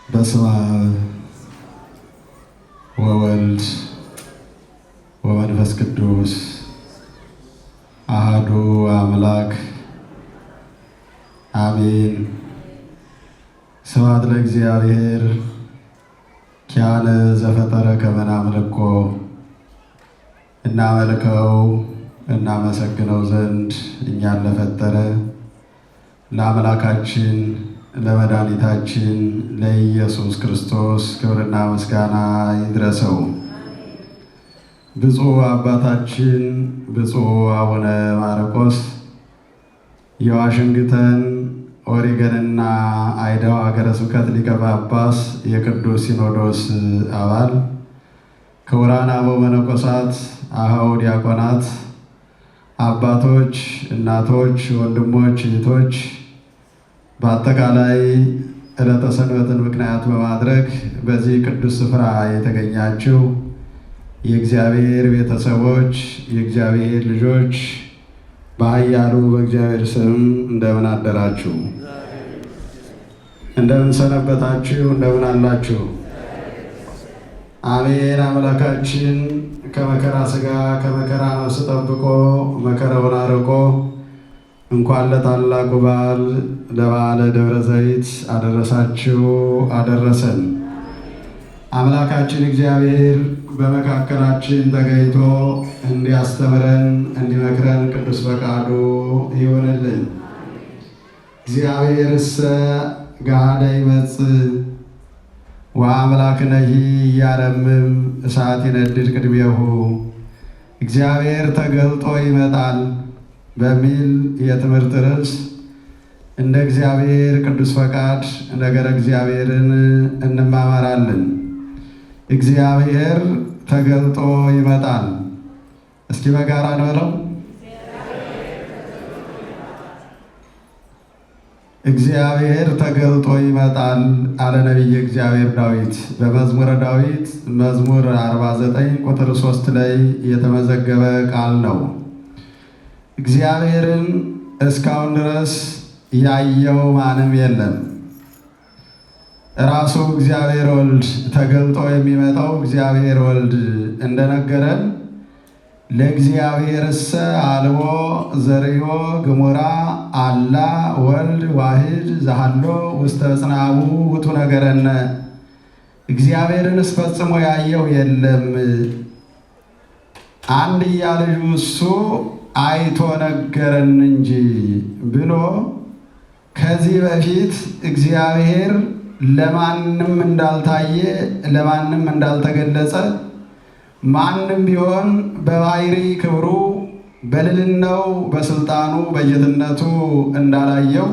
በስመ አብ ወወልድ ወመንፈስ ቅዱስ አሐዱ አምላክ አሜን። ስብሐት ለእግዚአብሔር ኪያነ ዘፈጠረ ከመ ናምልኮ። እናመልከው እናመሰግነው ዘንድ እኛን ለፈጠረ ለአምላካችን ለመድኃኒታችን ለኢየሱስ ክርስቶስ ክብርና ምስጋና ይድረሰው። ብፁዕ አባታችን ብፁዕ አቡነ ማርቆስ የዋሽንግተን ኦሪገንና አይዳሆ ሀገረ ስብከት ሊቀ ጳጳስ የቅዱስ ሲኖዶስ አባል፣ ክቡራን አበው መነኮሳት፣ አኀው ዲያቆናት፣ አባቶች፣ እናቶች፣ ወንድሞች፣ እህቶች በአጠቃላይ ዕለተ ሰንበትን ምክንያት በማድረግ በዚህ ቅዱስ ስፍራ የተገኛችሁ የእግዚአብሔር ቤተሰቦች፣ የእግዚአብሔር ልጆች በኃያሉ በእግዚአብሔር ስም እንደምን አደራችሁ? እንደምን ሰነበታችሁ? እንደምን አላችሁ? አሜን። አምላካችን ከመከራ ሥጋ ከመከራ ነፍስ ጠብቆ መከራውን አርቆ እንኳን ለታላቁ በዓል ለበዓለ ደብረ ዘይት አደረሳችሁ አደረሰን። አምላካችን እግዚአብሔር በመካከላችን ተገኝቶ እንዲያስተምረን እንዲመክረን ቅዱስ ፈቃዱ ይሆንልን። እግዚአብሔርሰ ገሃደ ይመጽእ ወአምላክነሂ ኢያረምም እሳት ይነድድ ቅድሜሁ። እግዚአብሔር ተገልጦ ይመጣል በሚል የትምህርት ርዕስ እንደ እግዚአብሔር ቅዱስ ፈቃድ ነገረ እግዚአብሔርን እንማማራለን። እግዚአብሔር ተገልጦ ይመጣል። እስኪ በጋራ እንበለው። እግዚአብሔር ተገልጦ ይመጣል አለ ነቢየ እግዚአብሔር ዳዊት በመዝሙረ ዳዊት መዝሙር 49 ቁጥር 3 ላይ የተመዘገበ ቃል ነው። እግዚአብሔርን እስካሁን ድረስ ያየው ማንም የለም። ራሱ እግዚአብሔር ወልድ ተገልጦ የሚመጣው እግዚአብሔር ወልድ እንደነገረን ለእግዚአብሔርሰ አልቦ ዘርዮ ግሙራ አላ ወልድ ዋሕድ ዘሃሎ ውስተ ጽንዓሁ ውእቱ ነገረነ። እግዚአብሔርንስ ፈጽሞ ያየው የለም፣ አንድያ ልጁ እሱ አይቶ ነገረን እንጂ ብሎ ከዚህ በፊት እግዚአብሔር ለማንም እንዳልታየ ለማንም እንዳልተገለጸ ማንም ቢሆን በባሕሪ ክብሩ በልዕልናው በስልጣኑ በጌትነቱ እንዳላየው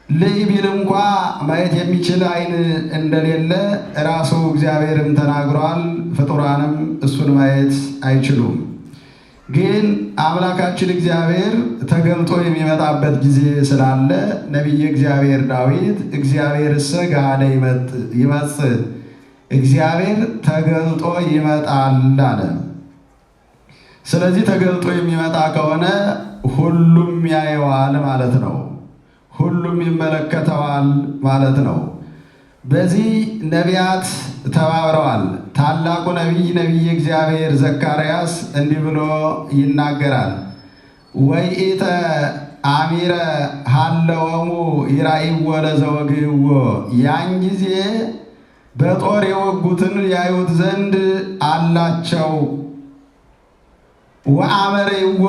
ልይ ቢል እንኳ ማየት የሚችል ዓይን እንደሌለ ራሱ እግዚአብሔርም ተናግሯል። ፍጡራንም እሱን ማየት አይችሉም። ግን አምላካችን እግዚአብሔር ተገልጦ የሚመጣበት ጊዜ ስላለ ነቢየ እግዚአብሔር ዳዊት እግዚአብሔርሰ ገሃደ ይመጽእ እግዚአብሔር ተገልጦ ይመጣል አለ። ስለዚህ ተገልጦ የሚመጣ ከሆነ ሁሉም ያየዋል ማለት ነው። ሁሉም ይመለከተዋል ማለት ነው። በዚህ ነቢያት ተባብረዋል። ታላቁ ነቢይ ነቢየ እግዚአብሔር ዘካርያስ እንዲህ ብሎ ይናገራል። ወይኢተ አሚረ ሀለወሙ ይራእይዎ ለዘወግህዎ። ያን ጊዜ በጦር የወጉትን ያዩት ዘንድ አላቸው። ወአመረይዎ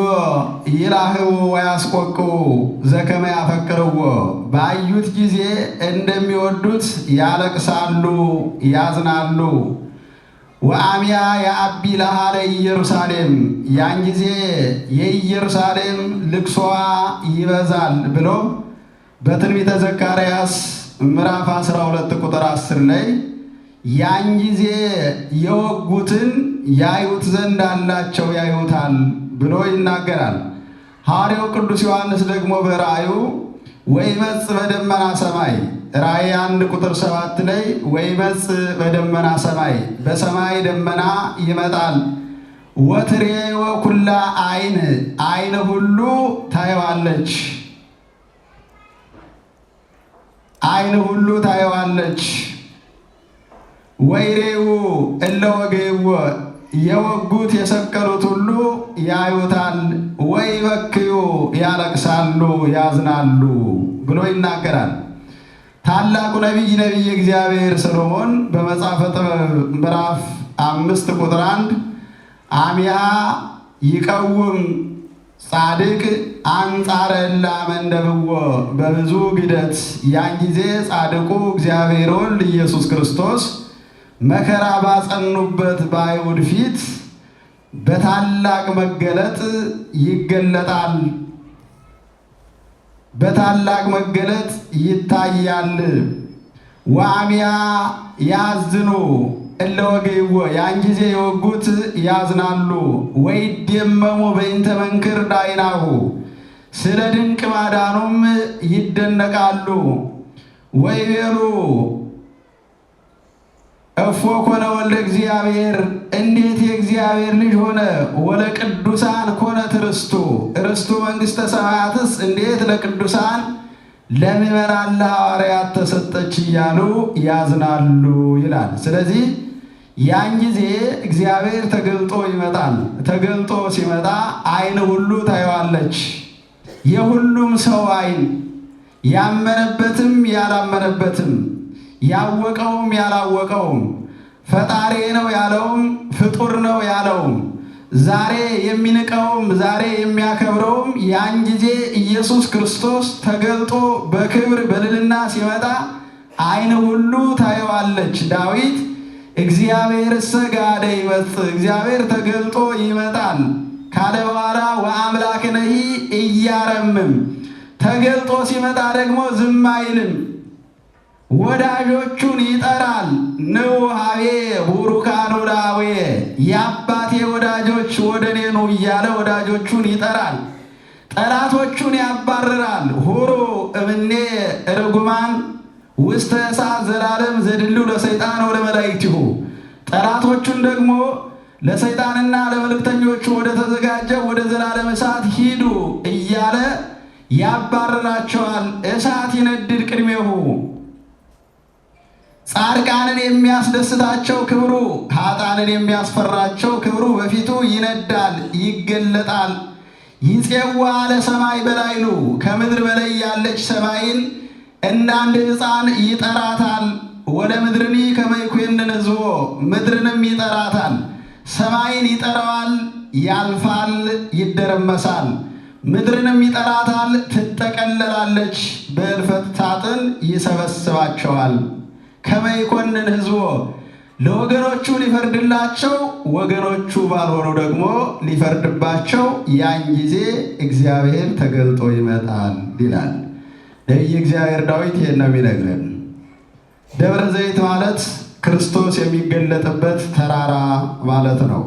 ይላህው ወያስቆቅው ዘከመ ያፈቅርዎ። ባዩት ጊዜ እንደሚወዱት ያለቅሳሉ፣ ያዝናሉ። ወአሚያ የአቢ ለሃ ለኢየሩሳሌም። ያን ጊዜ የኢየሩሳሌም ልቅሶዋ ይበዛል ብሎ በትንቢተ ዘካርያስ ምዕራፍ 12 ቁጥር 10 ላይ ያን ጊዜ የወጉትን ያዩት ዘንድ አላቸው ያዩታል ብሎ ይናገራል። ሐዋርያው ቅዱስ ዮሐንስ ደግሞ በራእዩ ወይመጽእ በደመና ሰማይ ራእይ 1 ቁጥር 7 ላይ ወይመጽእ በደመና ሰማይ በሰማይ ደመና ይመጣል። ወትሬወ ኩላ ዓይን ሁሉ ታየዋለች። ዓይን ሁሉ ታየዋለች። ወይሬው እለ ወገይዎ የወጉት የሰቀሉት ሁሉ ያዩታል። ወይ በክዩ ያለቅሳሉ ያዝናሉ ብሎ ይናገራል። ታላቁ ነቢይ እግዚአብሔር ሰሎሞን በመጽሐፈ ጥበብ ምዕራፍ 5 ቁጥር 1 አሚያ ይቀውም ጻድቅ አንጻረ እለ አመንደብዎ በብዙ ግደት ያን ጊዜ ጻድቁ እግዚአብሔር ወልድ ኢየሱስ ክርስቶስ መከራ ባጸኑበት በአይሁድ ፊት በታላቅ መገለጥ ይገለጣል፣ በታላቅ መገለጥ ይታያል። ወአሚያ ያዝኑ እለ ወገይዎ ያን ጊዜ የወጉት ያዝናሉ። ወይደመሙ በእንተ መንክር ዳይናሁ ስለ ድንቅ ማዳኑም ይደነቃሉ። ወይቤሉ እፎ ኮነ ወልደ እግዚአብሔር እንዴት የእግዚአብሔር ልጅ ሆነ። ወለቅዱሳን ኮነት ርስቱ ርስቱ መንግሥተ ሰማያትስ እንዴት ለቅዱሳን ለምእመናን ለሐዋርያት ተሰጠች እያሉ ያዝናሉ ይላል። ስለዚህ ያን ጊዜ እግዚአብሔር ተገልጦ ይመጣል። ተገልጦ ሲመጣ ዓይን ሁሉ ታየዋለች። የሁሉም ሰው ዓይን፣ ያመነበትም ያላመነበትም፣ ያወቀውም ያላወቀውም፣ ፈጣሪ ነው ያለውም ፍጡር ነው ያለውም፣ ዛሬ የሚንቀውም ዛሬ የሚያከብረውም ያን ጊዜ ኢየሱስ ክርስቶስ ተገልጦ በክብር በልልና ሲመጣ ዓይን ሁሉ ታየዋለች። ዳዊት እግዚአብሔርሰ ጋደ ይመጽእ እግዚአብሔር ተገልጦ ይመጣል ካለ በኋላ ወአምላክነሂ እያረምም ተገልጦ ሲመጣ ደግሞ ዝም አይልም። ወዳጆቹን ይጠራል። ንዑ ኀቤ ቡሩካን ወዳዌ የአባቴ ወዳጆች ወደ እኔ ኑ እያለ ወዳጆቹን ይጠራል። ጠላቶቹን ያባርራል። ሁሩ እምኔ ርጉማን ውስተ እሳት ዘላለም ዘድሉ ለሰይጣን ወለመላእክቲሁ ጠላቶቹን ደግሞ ለሰይጣንና ለመልእክተኞቹ ወደ ተዘጋጀው ወደ ዘላለም እሳት ሂዱ እያለ ያባርራቸዋል። እሳት ይነድድ ቅድሜሁ ጻድቃንን የሚያስደስታቸው ክብሩ፣ ኃጥአንን የሚያስፈራቸው ክብሩ በፊቱ ይነዳል ይገለጣል። ይፄዋ ለሰማይ በላይሉ ከምድር በላይ ያለች ሰማይን እንዳንድ ሕፃን ይጠራታል። ወደ ምድርኒ ከመ ይኰንን ሕዝቦ ምድርንም ይጠራታል። ሰማይን ይጠራዋል፣ ያልፋል፣ ይደረመሳል። ምድርንም ይጠራታል፣ ትጠቀለላለች። በእልፈት ሳጥን ይሰበስባቸዋል። ከመ ይኰንን ሕዝቦ ለወገኖቹ ሊፈርድላቸው፣ ወገኖቹ ባልሆኑ ደግሞ ሊፈርድባቸው ያን ጊዜ እግዚአብሔር ተገልጦ ይመጣል ይላል ነቢየ እግዚአብሔር ዳዊት። ይሄን ነው የሚነግረን። ደብረ ዘይት ማለት ክርስቶስ የሚገለጥበት ተራራ ማለት ነው።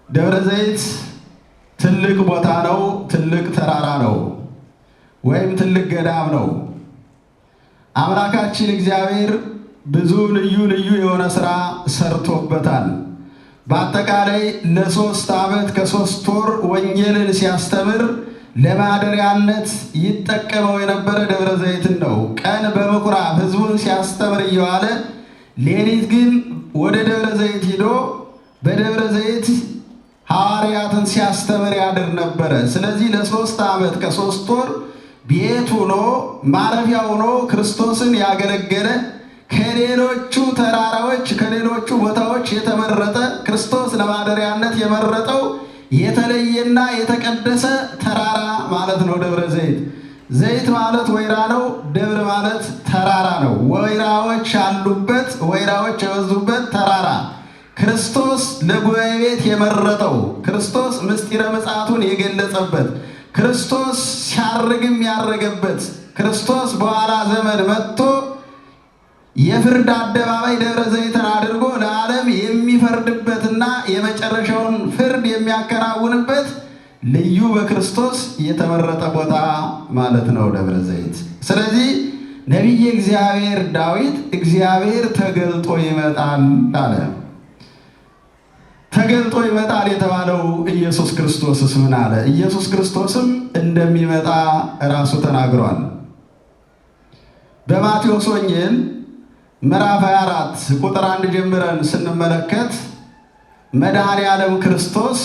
ደብረ ዘይት ትልቅ ቦታ ነው፣ ትልቅ ተራራ ነው፣ ወይም ትልቅ ገዳም ነው። አምላካችን እግዚአብሔር ብዙ ልዩ ልዩ የሆነ ሥራ ሰርቶበታል። በአጠቃላይ ለ3 ዓመት ከ3 ወር ወንጌልን ሲያስተምር ለማደሪያነት ይጠቀመው የነበረ ደብረ ዘይትን ነው። ቀን በምኩራብ ሕዝቡን ሲያስተምር እየዋለ ሌሊት ግን ወደ ደብረ ዘይት ሂዶ በደብረ ዘይት ሐዋርያትን ሲያስተምር ያድር ነበረ። ስለዚህ ለ3 ዓመት ከ3 ወር ቤት ሆኖ ማረፊያ ሆኖ ክርስቶስን ያገለገለ ከሌሎቹ ተራራዎች ከሌሎቹ ቦታዎች የተመረጠ ክርስቶስ ለማደሪያነት የመረጠው የተለየና የተቀደሰ ተራራ ማለት ነው ደብረ ዘይት። ዘይት ማለት ወይራ ነው። ደብረ ማለት ተራራ ነው። ወይራዎች ያሉበት ወይራዎች የበዙበት ተራራ ክርስቶስ ለጉባኤ ቤት የመረጠው ክርስቶስ ምስጢረ ምጽአቱን የገለጸበት ክርስቶስ ሲያርግም ያረገበት ክርስቶስ በኋላ ዘመን መጥቶ የፍርድ አደባባይ ደብረ ዘይትን አድርጎ ለዓለም የሚፈርድበትና የመጨረሻውን ፍርድ የሚያከናውንበት ልዩ በክርስቶስ የተመረጠ ቦታ ማለት ነው ደብረ ዘይት። ስለዚህ ነቢየ እግዚአብሔር ዳዊት እግዚአብሔር ተገልጦ ይመጣል አለ። ተገልጦ ይመጣል የተባለው ኢየሱስ ክርስቶስስ ምን አለ? ኢየሱስ ክርስቶስም እንደሚመጣ ራሱ ተናግሯል። በማቴዎስ ወንጌል ምዕራፍ 24 ቁጥር 1 ጀምረን ስንመለከት መድኃኔ ዓለም ክርስቶስ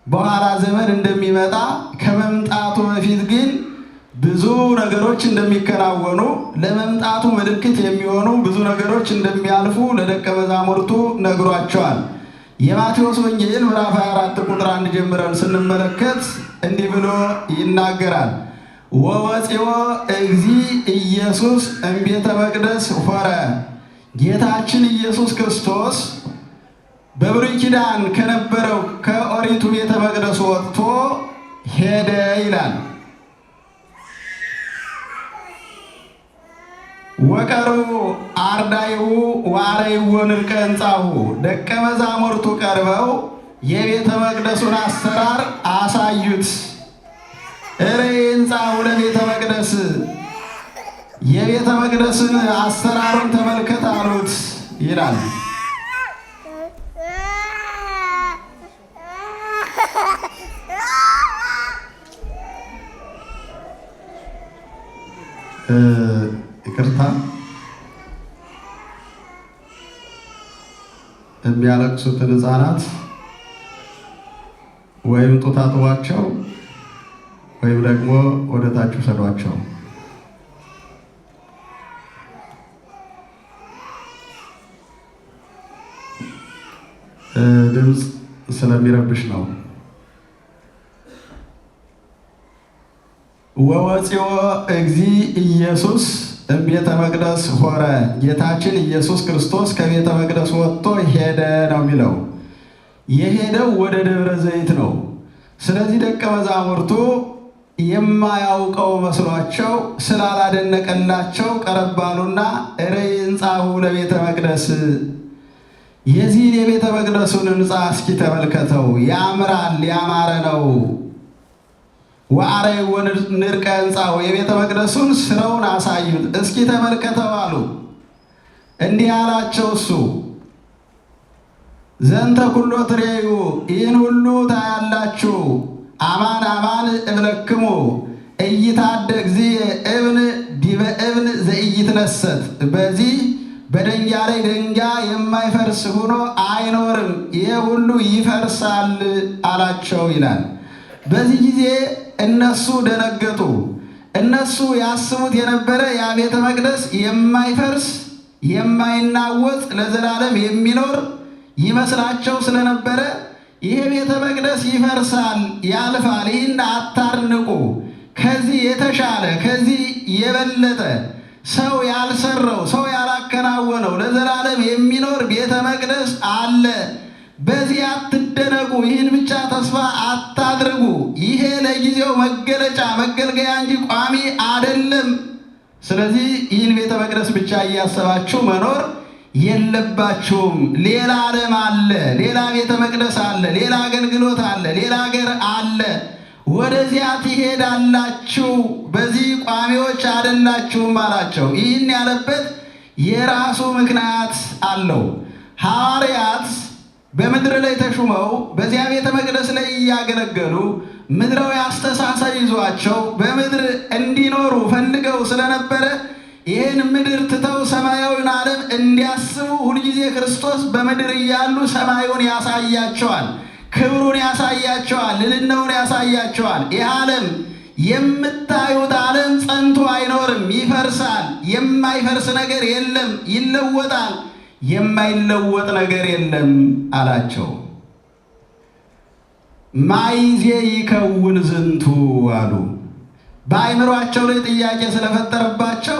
በኋላ ዘመን እንደሚመጣ ከመምጣቱ በፊት ግን ብዙ ነገሮች እንደሚከናወኑ ለመምጣቱ ምልክት የሚሆኑ ብዙ ነገሮች እንደሚያልፉ ለደቀ መዛሙርቱ ነግሯቸዋል። የማቴዎስ ወንጌል ምዕራፍ 24 ቁጥር 1 ጀምረን ስንመለከት እንዲህ ብሎ ይናገራል። ወወፂኦ እግዚ ኢየሱስ እምቤተ መቅደስ ሆረ። ጌታችን ኢየሱስ ክርስቶስ በብሉይ ኪዳን ከነበረው ከኦሪቱ ቤተ መቅደስ ወጥቶ ሄደ ይላል። ወቀሩ አርዳይሁ ዋረይዎ ንርቀ ሕንጻሁ። ደቀ መዛሙርቱ ቀርበው የቤተ መቅደሱን አሰራር አሳዩት። እረይ ሕንጻሁ ለቤተ መቅደስ፣ የቤተ መቅደስን አሰራሩን ተመልከት አሉት ይላል። ይቅርታ፣ የሚያለቅሱትን ሕፃናት ወይም ጡት አጥቧቸው ወይም ደግሞ ወደ ታች ውሰዷቸው። ድምፅ ስለሚረብሽ ነው። ወወፂኦ እግዚ ኢየሱስ እምቤተ መቅደስ ሆረ። ጌታችን ኢየሱስ ክርስቶስ ከቤተ መቅደስ ወጥቶ ሄደ ነው የሚለው። የሄደው ወደ ደብረ ዘይት ነው። ስለዚህ ደቀ መዛሙርቱ የማያውቀው መስሏቸው ስላላደነቀላቸው ቀረብ አሉና እረይ ሕንጻሁ ለቤተ መቅደስ፣ የዚህን የቤተ መቅደሱን ሕንጻ እስኪ ተመልከተው፣ ያምራል፣ ያማረ ነው። ወአረይዎ ንርቀ ሕንጻሁ፣ የቤተ መቅደሱን ስራውን አሳዩት፣ እስኪ ተመልከተው አሉ። እንዲህ አላቸው እሱ ዘንተ ኩሎ ትሬዩ፣ ይህን ሁሉ ታያላችሁ። አማን አማን እብለክሙ ኢይታደግ ዝየ እብን ዲበ እብን ዘኢይትነሰት፣ በዚህ በድንጋይ ላይ ድንጋይ የማይፈርስ ሆኖ አይኖርም፣ ይሄ ሁሉ ይፈርሳል አላቸው ይላል። በዚህ ጊዜ እነሱ ደነገጡ። እነሱ ያስቡት የነበረ ያ ቤተ መቅደስ የማይፈርስ የማይናወጥ ለዘላለም የሚኖር ይመስላቸው ስለነበረ ይሄ ቤተ መቅደስ ይፈርሳል፣ ያልፋል፣ ይህን አታርንቁ፣ ከዚህ የተሻለ ከዚህ የበለጠ ሰው ያልሰራው ሰው ያላከናወነው ለዘላለም የሚኖር ቤተ መቅደስ አለ። በዚህ አትደነቁ፣ ይህን ብቻ ተስፋ አታድርጉ። ይሄ ለጊዜው መገለጫ መገልገያ እንጂ ቋሚ አይደለም። ስለዚህ ይህን ቤተ መቅደስ ብቻ እያሰባችሁ መኖር የለባችሁም። ሌላ ዓለም አለ፣ ሌላ ቤተ መቅደስ አለ፣ ሌላ አገልግሎት አለ፣ ሌላ ሀገር አለ። ወደዚያ ትሄዳላችሁ፣ በዚህ ቋሚዎች አይደላችሁም አላቸው። ይህን ያለበት የራሱ ምክንያት አለው። ሐዋርያት በምድር ላይ ተሹመው በዚያ ቤተ መቅደስ ላይ እያገለገሉ ምድራዊ አስተሳሰብ ይዟቸው በምድር እንዲኖሩ ፈልገው ስለነበረ ይህን ምድር ትተው ሰማያዊውን ዓለም እንዲያስቡ ሁልጊዜ ክርስቶስ በምድር እያሉ ሰማዩን ያሳያቸዋል፣ ክብሩን ያሳያቸዋል፣ ልዕልናውን ያሳያቸዋል። ይህ ዓለም የምታዩት ዓለም ጸንቶ አይኖርም፣ ይፈርሳል። የማይፈርስ ነገር የለም፣ ይለወጣል። የማይለወጥ ነገር የለም አላቸው። ማይዜ ይከውን ዝንቱ አሉ። በአይምሯቸው ላይ ጥያቄ ስለፈጠረባቸው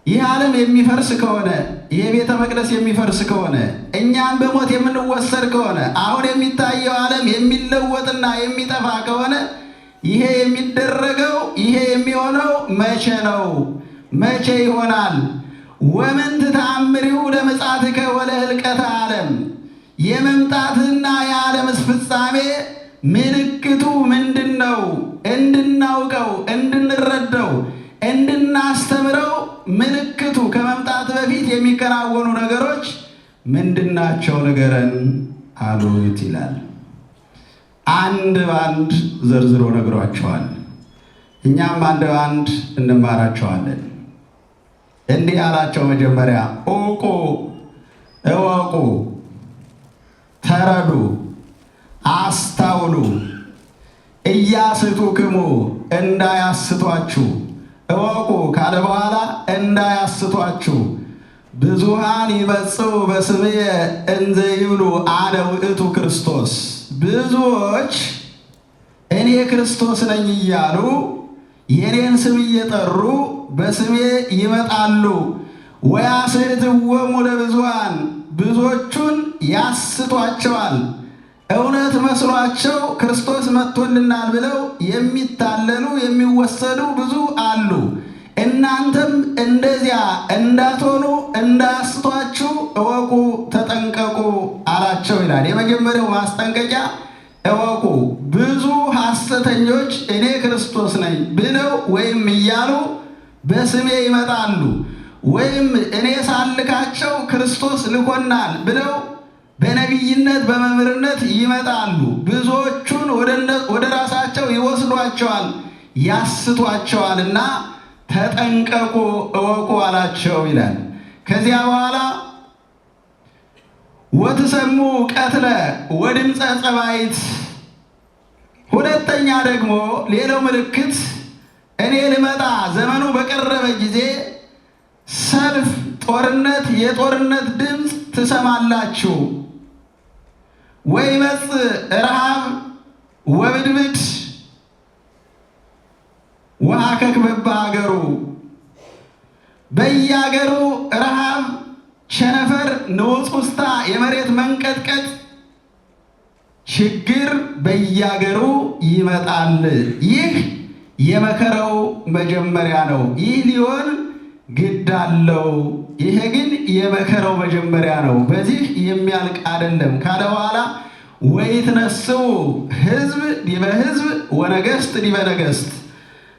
ይህ ዓለም የሚፈርስ ከሆነ ይህ ቤተ መቅደስ የሚፈርስ ከሆነ እኛም በሞት የምንወሰድ ከሆነ አሁን የሚታየው ዓለም የሚለወጥና የሚጠፋ ከሆነ ይሄ የሚደረገው ይሄ የሚሆነው መቼ ነው? መቼ ይሆናል? ወምንት ተአምሪሁ ለምጽአትከ ወለህልቀተ ዓለም፣ የመምጣትና የዓለምስ ፍጻሜ ምልክቱ ምንድን ነው? እንድናውቀው፣ እንድንረዳው፣ እንድናስተምረው ምልክቱ ከመምጣት በፊት የሚከናወኑ ነገሮች ምንድናቸው? ንገረን አሉት ይላል። አንድ ባንድ ዘርዝሮ ነግሯቸዋል። እኛም አንድ ባንድ እንማራቸዋለን። እንዲህ አላቸው። መጀመሪያ እወቁ፣ እወቁ፣ ተረዱ፣ አስታውሉ፣ ኢያስቱክሙ እንዳያስቷችሁ። እወቁ ካለ በኋላ እንዳያስቷችሁ። ብዙሃን ይመጽኡ በስምየ እንዘ ይብሉ አነ ውእቱ ክርስቶስ። ብዙዎች እኔ ክርስቶስ ነኝ እያሉ የኔን ስም እየጠሩ በስሜ ይመጣሉ። ወያስሕትዎሙ ለብዙኃን፣ ብዙዎቹን ያስቷቸዋል። እውነት መስሏቸው ክርስቶስ መጥቶልናል ብለው የሚታለሉ የሚወሰዱ ብዙ አሉ። እናንተም እንደዚያ እንዳትሆኑ እንዳያስቷችሁ እወቁ፣ ተጠንቀቁ አላቸው ይላል። የመጀመሪያው ማስጠንቀቂያ እወቁ። ብዙ ሐሰተኞች እኔ ክርስቶስ ነኝ ብለው ወይም እያሉ በስሜ ይመጣሉ፣ ወይም እኔ ሳልካቸው ክርስቶስ ልኮናል ብለው በነቢይነት በመምህርነት ይመጣሉ። ብዙዎቹን ወደ ራሳቸው ይወስዷቸዋል፣ ያስቷቸዋልና ተጠንቀቁ እወቁ አላቸው ይላል። ከዚያ በኋላ ወትሰሙ ቀትለ ወድምፀ ጸባይት። ሁለተኛ ደግሞ ሌላው ምልክት እኔ ልመጣ ዘመኑ በቀረበ ጊዜ ሰልፍ፣ ጦርነት፣ የጦርነት ድምፅ ትሰማላችሁ። ወይመጽእ ረሃብ ወብድብድ ወሀከክ በበሀገሩ። በየአገሩ ረሃብ፣ ቸነፈር፣ ንውፅ ውስታ፣ የመሬት መንቀጥቀጥ፣ ችግር በየአገሩ ይመጣል። ይህ የመከራው መጀመሪያ ነው። ይህ ሊሆን ግድ አለው። ይሄ ግን የመከራው መጀመሪያ ነው፣ በዚህ የሚያልቅ አይደለም ካለ በኋላ ወይትነስኡ ሕዝብ ዲበ ሕዝብ ወነገሥት ዲበ ነገሥት።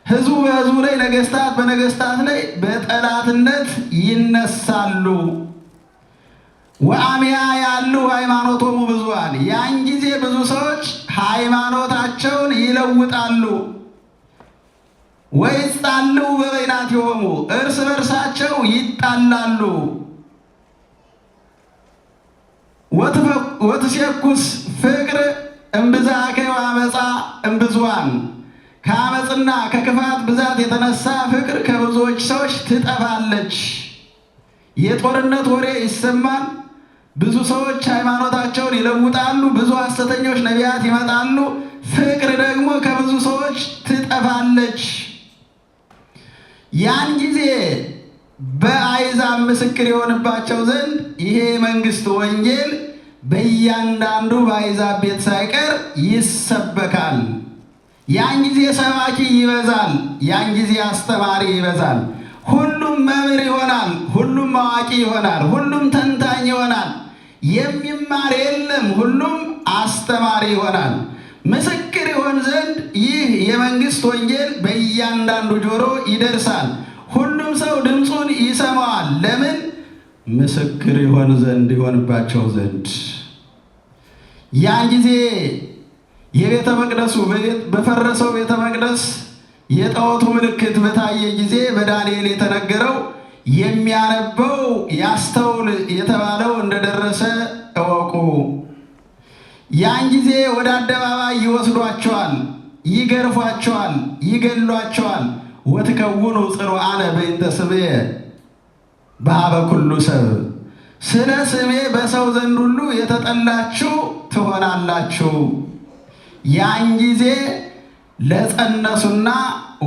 ሕዝቡ በሕዝቡ ላይ፣ ነገሥታት በነገሥታት ላይ በጠላትነት ይነሳሉ። ወአምያ ያሉ ሃይማኖቶሙ ብዙኃን። ያን ጊዜ ብዙ ሰዎች ሃይማኖታቸውን ይለውጣሉ። ወይጣሉ በበይናቲሆሙ፣ እርስ በርሳቸው ይጣላሉ። ወትሴኩስ ፍቅር እምብዛከ ወአመፃ እምብዙኃን። ከአመፅና ከክፋት ብዛት የተነሳ ፍቅር ከብዙዎች ሰዎች ትጠፋለች። የጦርነት ወሬ ይሰማል። ብዙ ሰዎች ሃይማኖታቸውን ይለውጣሉ። ብዙ ሐሰተኞች ነቢያት ይመጣሉ። ፍቅር ደግሞ ከብዙ ሰዎች ትጠፋለች። ያን ጊዜ በአሕዛብ ምስክር የሆንባቸው ዘንድ ይሄ መንግሥት ወንጌል በእያንዳንዱ በአሕዛብ ቤት ሳይቀር ይሰበካል። ያን ጊዜ ሰባኪ ይበዛል። ያን ጊዜ አስተማሪ ይበዛል። ሁሉም መምህር ይሆናል። ሁሉም አዋቂ ይሆናል። ሁሉም ተንታኝ ይሆናል። የሚማር የለም። ሁሉም አስተማሪ ይሆናል። ምስክር ይሆን ዘንድ ይህ የመንግሥት ወንጌል በእያንዳንዱ ጆሮ ይደርሳል። ሁሉም ሰው ድምፁን ይሰማዋል። ለምን? ምስክር ይሆን ዘንድ ይሆንባቸው ዘንድ። ያን ጊዜ የቤተ መቅደሱ በፈረሰው ቤተ መቅደስ የጣዖቱ ምልክት በታየ ጊዜ በዳንኤል የተነገረው የሚያነበው ያስተውል የተባለው እንደደረሰ እወቁ። ያን ጊዜ ወደ አደባባይ ይወስዷቸዋል፣ ይገርፏቸዋል፣ ይገሏቸዋል። ወትከውኑ ጽኑዓነ በእንተ ስምየ በኀበ ኩሉ ሰብ። ስለ ስሜ በሰው ዘንድ ሁሉ የተጠላችሁ ትሆናላችሁ። ያን ጊዜ ለጸነሱና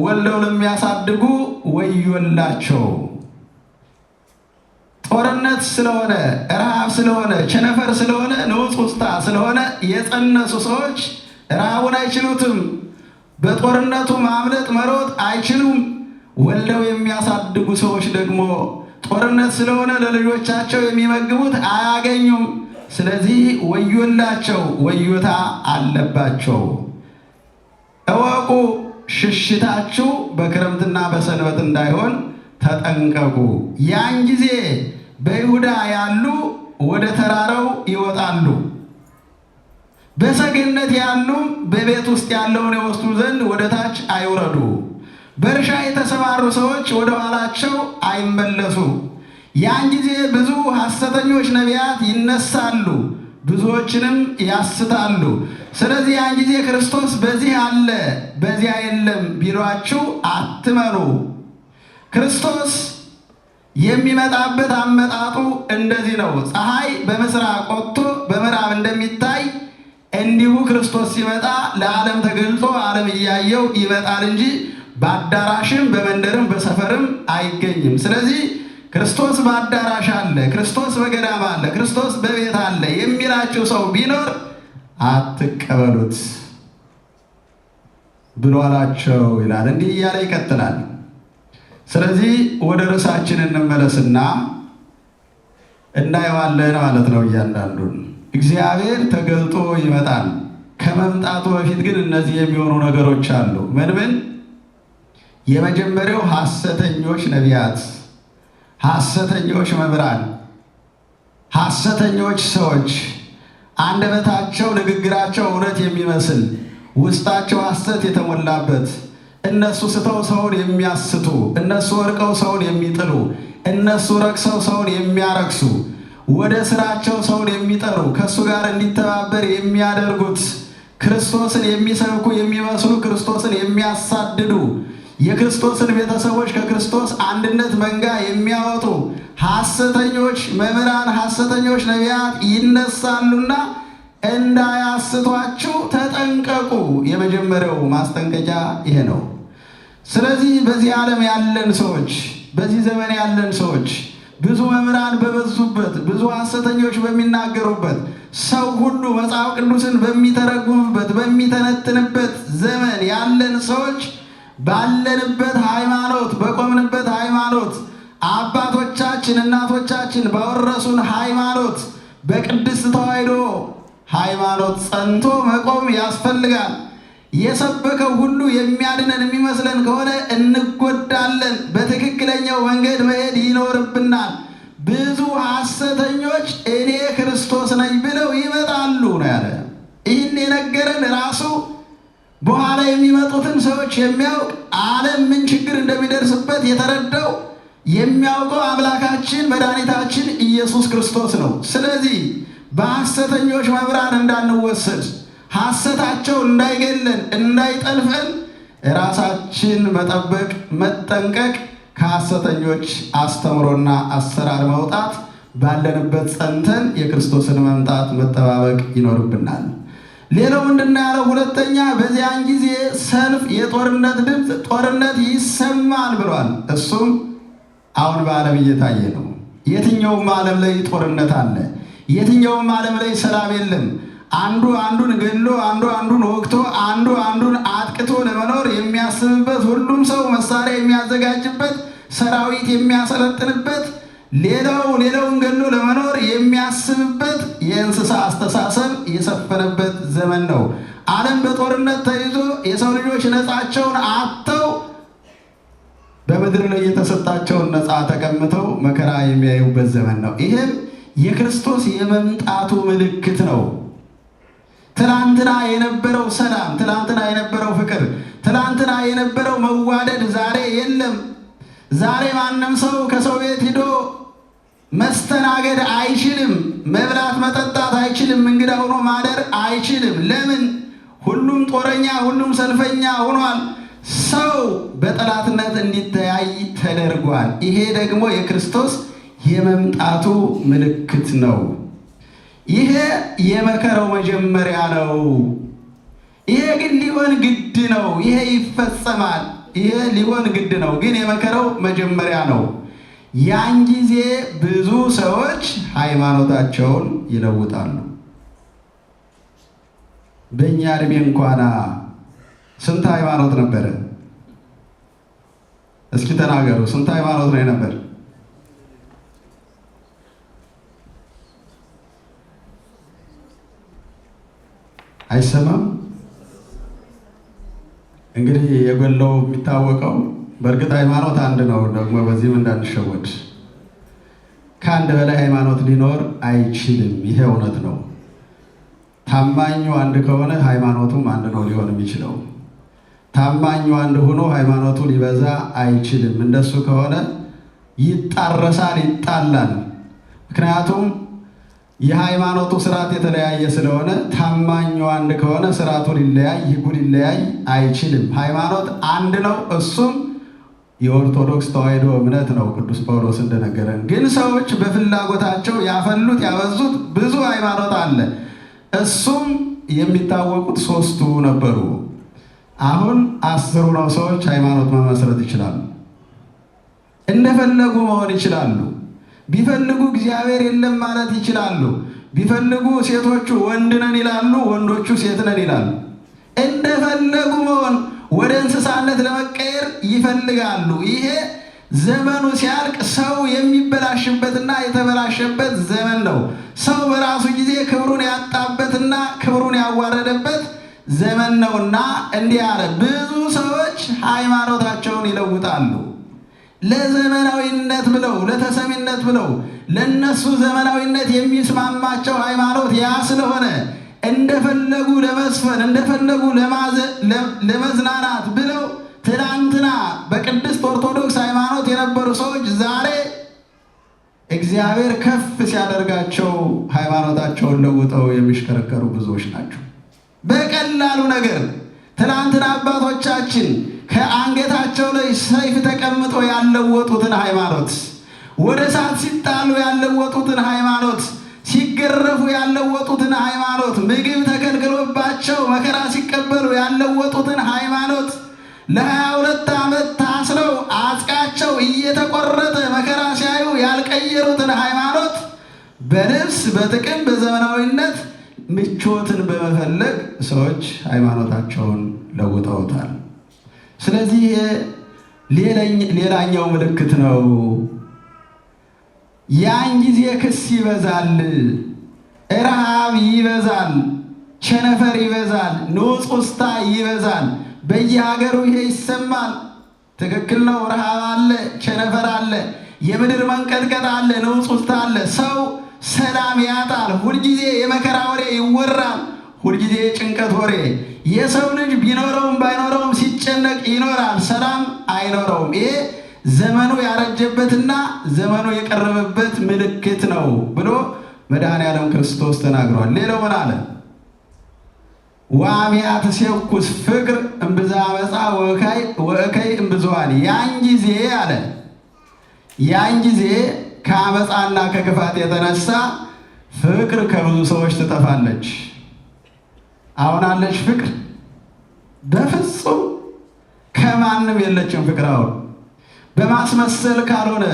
ወልደው ለሚያሳድጉ ወዮላቸው። ጦርነት ስለሆነ፣ ረሃብ ስለሆነ፣ ቸነፈር ስለሆነ፣ ንውፅ ውስታ ስለሆነ የጸነሱ ሰዎች ረሃቡን አይችሉትም። በጦርነቱ ማምለጥ መሮጥ አይችሉም። ወልደው የሚያሳድጉ ሰዎች ደግሞ ጦርነት ስለሆነ ለልጆቻቸው የሚመግቡት አያገኙም። ስለዚህ ወዮላቸው፣ ወዮታ አለባቸው። እወቁ፣ ሽሽታችሁ በክረምትና በሰንበት እንዳይሆን ተጠንቀቁ። ያን ጊዜ በይሁዳ ያሉ ወደ ተራራው ይወጣሉ፣ በሰገነት ያሉም በቤት ውስጥ ያለውን የወስዱ ዘንድ ወደ ታች አይውረዱ። በእርሻ የተሰማሩ ሰዎች ወደ ኋላቸው አይመለሱ። ያን ጊዜ ብዙ ሐሰተኞች ነቢያት ይነሳሉ፣ ብዙዎችንም ያስታሉ። ስለዚህ ያን ጊዜ ክርስቶስ በዚህ አለ በዚያ የለም ቢሏችሁ አትመኑ። ክርስቶስ የሚመጣበት አመጣጡ እንደዚህ ነው። ፀሐይ በምስራቅ ወጥቶ በምዕራብ እንደሚታይ እንዲሁ ክርስቶስ ሲመጣ ለዓለም ተገልጦ ዓለም እያየው ይመጣል እንጂ በአዳራሽም በመንደርም በሰፈርም አይገኝም። ስለዚህ ክርስቶስ በአዳራሽ አለ፣ ክርስቶስ በገዳም አለ፣ ክርስቶስ በቤት አለ የሚላችሁ ሰው ቢኖር አትቀበሉት ብሎ አላቸው ይላል። እንዲህ እያለ ይቀጥላል። ስለዚህ ወደ ርዕሳችን እንመለስና እናየዋለን ማለት ነው። እያንዳንዱን እግዚአብሔር ተገልጦ ይመጣል። ከመምጣቱ በፊት ግን እነዚህ የሚሆኑ ነገሮች አሉ። ምን? የመጀመሪያው ሐሰተኞች ነቢያት፣ ሐሰተኞች መምህራን፣ ሐሰተኞች ሰዎች፣ አንደበታቸው ንግግራቸው እውነት የሚመስል ውስጣቸው ሐሰት የተሞላበት፣ እነሱ ስተው ሰውን የሚያስቱ፣ እነሱ ወርቀው ሰውን የሚጥሉ፣ እነሱ ረክሰው ሰውን የሚያረክሱ፣ ወደ ስራቸው ሰውን የሚጠሩ፣ ከእሱ ጋር እንዲተባበር የሚያደርጉት፣ ክርስቶስን የሚሰብኩ የሚመስሉ ክርስቶስን የሚያሳድዱ፣ የክርስቶስን ቤተሰቦች ከክርስቶስ አንድነት መንጋ የሚያወጡ ሐሰተኞች መምህራን፣ ሐሰተኞች ነቢያት ይነሳሉና እንዳያስቷችሁ ተጠንቀቁ። የመጀመሪያው ማስጠንቀቂያ ይሄ ነው። ስለዚህ በዚህ ዓለም ያለን ሰዎች፣ በዚህ ዘመን ያለን ሰዎች ብዙ መምህራን በበዙበት፣ ብዙ ሐሰተኞች በሚናገሩበት፣ ሰው ሁሉ መጽሐፍ ቅዱስን በሚተረጉምበት በሚተነትንበት ዘመን ያለን ሰዎች ባለንበት ሃይማኖት፣ በቆምንበት ሃይማኖት፣ አባቶቻችን እናቶቻችን ባወረሱን ሃይማኖት፣ በቅድስት ተዋሕዶ ሃይማኖት ጸንቶ መቆም ያስፈልጋል። የሰበከው ሁሉ የሚያድነን የሚመስለን ከሆነ እንጎዳለን። በትክክለኛው መንገድ መሄድ ይኖርብናል። ብዙ ሐሰተኞች እኔ ክርስቶስ ነኝ ብለው ይመጣሉ ነው ያለ። ይህን የነገረን ራሱ በኋላ የሚመጡትን ሰዎች የሚያውቅ ዓለም ምን ችግር እንደሚደርስበት የተረዳው የሚያውቀው አምላካችን መድኃኒታችን ኢየሱስ ክርስቶስ ነው። ስለዚህ በሐሰተኞች መምህራን እንዳንወሰድ፣ ሐሰታቸው እንዳይገለን እንዳይጠልፈን ራሳችን መጠበቅ መጠንቀቅ፣ ከሐሰተኞች አስተምሮና አሰራር መውጣት፣ ባለንበት ጸንተን የክርስቶስን መምጣት መጠባበቅ ይኖርብናል። ሌላው ምንድን ነው ያለው? ሁለተኛ በዚያን ጊዜ ሰልፍ፣ የጦርነት ድምፅ፣ ጦርነት ይሰማል ብሏል። እሱም አሁን በዓለም እየታየ ነው። የትኛውም ዓለም ላይ ጦርነት አለ። የትኛውም ዓለም ላይ ሰላም የለም። አንዱ አንዱን ገድሎ፣ አንዱ አንዱን ወግቶ፣ አንዱ አንዱን አጥቅቶ ለመኖር የሚያስብበት፣ ሁሉም ሰው መሳሪያ የሚያዘጋጅበት፣ ሰራዊት የሚያሰለጥንበት፣ ሌላውን ገድሎ ለመኖር የሚያስብበት የእንስሳ አስተሳሰብ የሰፈነበት ዘመን ነው። ዓለም በጦርነት ተይዞ የሰው ልጆች ነፃቸውን አጥተው በምድር ላይ የተሰጣቸውን ነፃ ተቀምጠው መከራ የሚያዩበት ዘመን ነው። ይህም የክርስቶስ የመምጣቱ ምልክት ነው። ትላንትና የነበረው ሰላም፣ ትላንትና የነበረው ፍቅር፣ ትላንትና የነበረው መዋደድ ዛሬ የለም። ዛሬ ማንም ሰው ከሰው ቤት ሂዶ መስተናገድ አይችልም። መብላት መጠጣት አይችልም። እንግዳ ሆኖ ማደር አይችልም። ለምን? ሁሉም ጦረኛ፣ ሁሉም ሰልፈኛ ሆኗል። ሰው በጠላትነት እንዲተያይ ተደርጓል። ይሄ ደግሞ የክርስቶስ የመምጣቱ ምልክት ነው። ይሄ የመከራው መጀመሪያ ነው። ይሄ ግን ሊሆን ግድ ነው። ይሄ ይፈጸማል። ይሄ ሊሆን ግድ ነው፣ ግን የመከራው መጀመሪያ ነው። ያን ጊዜ ብዙ ሰዎች ሃይማኖታቸውን ይለውጣሉ። በእኛ እድሜ እንኳን ስንት ሃይማኖት ነበረ? እስኪ ተናገሩ። ስንት ሃይማኖት ነው የነበር? አይሰማም? እንግዲህ የጎላው የሚታወቀው በእርግጥ ሃይማኖት አንድ ነው። ደግሞ በዚህም እንዳንሸወድ፣ ከአንድ በላይ ሃይማኖት ሊኖር አይችልም። ይሄ እውነት ነው። ታማኙ አንድ ከሆነ ሃይማኖቱም አንድ ነው ሊሆን የሚችለው። ታማኙ አንድ ሆኖ ሃይማኖቱ ሊበዛ አይችልም። እንደሱ ከሆነ ይጣረሳል፣ ይጣላል። ምክንያቱም የሃይማኖቱ ስርዓት የተለያየ ስለሆነ ታማኙ አንድ ከሆነ ስርዓቱ ሊለያይ፣ ሕጉ ሊለያይ አይችልም። ሃይማኖት አንድ ነው፣ እሱም የኦርቶዶክስ ተዋሕዶ እምነት ነው። ቅዱስ ጳውሎስ እንደነገረን ግን ሰዎች በፍላጎታቸው ያፈሉት ያበዙት ብዙ ሃይማኖት አለ። እሱም የሚታወቁት 3ቱ ነበሩ። አሁን 10 ነው ሰዎች ሃይማኖት መመስረት ይችላሉ። እንደፈለጉ መሆን ይችላሉ። ቢፈልጉ እግዚአብሔር የለም ማለት ይችላሉ። ቢፈልጉ ሴቶቹ ወንድ ነን ይላሉ፣ ወንዶቹ ሴት ነን ይላሉ። እንደፈለጉ መሆን ወደ እንስሳነት ለመቀየር ይፈልጋሉ። ይሄ ዘመኑ ሲያልቅ ሰው የሚበላሽበትና የተበላሸበት ዘመን ነው። ሰው በራሱ ጊዜ ክብሩን ያጣበትና ክብሩን ያዋረደበት ዘመን ነውና እንዲህ አለ። ብዙ ሰዎች ሃይማኖታቸውን ይለውጣሉ። ለዘመናዊነት ብለው፣ ለተሰሚነት ብለው ለነሱ ዘመናዊነት የሚስማማቸው ሃይማኖት ያ ስለሆነ እንደፈለጉ ለመስፈን እንደፈለጉ ለመዝናናት ብለው ትናንትና በቅድስት ኦርቶዶክስ ሃይማኖት የነበሩ ሰዎች ዛሬ እግዚአብሔር ከፍ ሲያደርጋቸው ሃይማኖታቸውን ለውጠው የሚሽከረከሩ ብዙዎች ናቸው። በቀላሉ ነገር ትናንትና አባቶቻችን ከአንገታቸው ላይ ሰይፍ ተቀምጦ ያለወጡትን ሃይማኖት፣ ወደ እሳት ሲጣሉ ያለወጡትን ሃይማኖት፣ ሲገረፉ ያለወጡትን ሃይማኖት፣ ምግብ ተከልክሎባቸው መከራ ሲቀበሉ ያለወጡትን ሃይማኖት፣ ለ22 ዓመት ታስረው አጽቃቸው እየተቆረጠ መከራ ሲያዩ ያልቀየሩትን ሃይማኖት በልብስ በጥቅም በዘመናዊነት ምቾትን በመፈለግ ሰዎች ሃይማኖታቸውን ለውጠውታል። ስለዚህ ሌላኛው ምልክት ነው። ያን ጊዜ ክስ ይበዛል፣ ረሃብ ይበዛል፣ ቸነፈር ይበዛል፣ ንውፅ ውስታ ይበዛል። በየሀገሩ ይሄ ይሰማል። ትክክል ነው። ረሃብ አለ፣ ቸነፈር አለ፣ የምድር መንቀጥቀጥ አለ፣ ንውፅ ውስታ አለ። ሰው ሰላም ያጣል። ሁልጊዜ የመከራ ወሬ ይወራል፣ ሁልጊዜ የጭንቀት ወሬ። የሰው ልጅ ቢኖረውም ባይኖረውም ሲጨነቅ ይኖራል፣ ሰላም አይኖረውም። ይሄ ዘመኑ ያረጀበትና ዘመኑ የቀረበበት ምልክት ነው ብሎ መድኃኔዓለም ክርስቶስ ተናግሯል። ሌላው ምን አለ? ዋሚያት ሴኩስ ፍቅር እምብዛ አመፃ ወእከይ እምብዙኃን። ያን ጊዜ አለ፣ ያን ጊዜ ከአመፃና ከክፋት የተነሳ ፍቅር ከብዙ ሰዎች ትጠፋለች። አሁን አለች ፍቅር? በፍጹም ከማንም የለችም ፍቅር። አሁን በማስመሰል ካልሆነ፣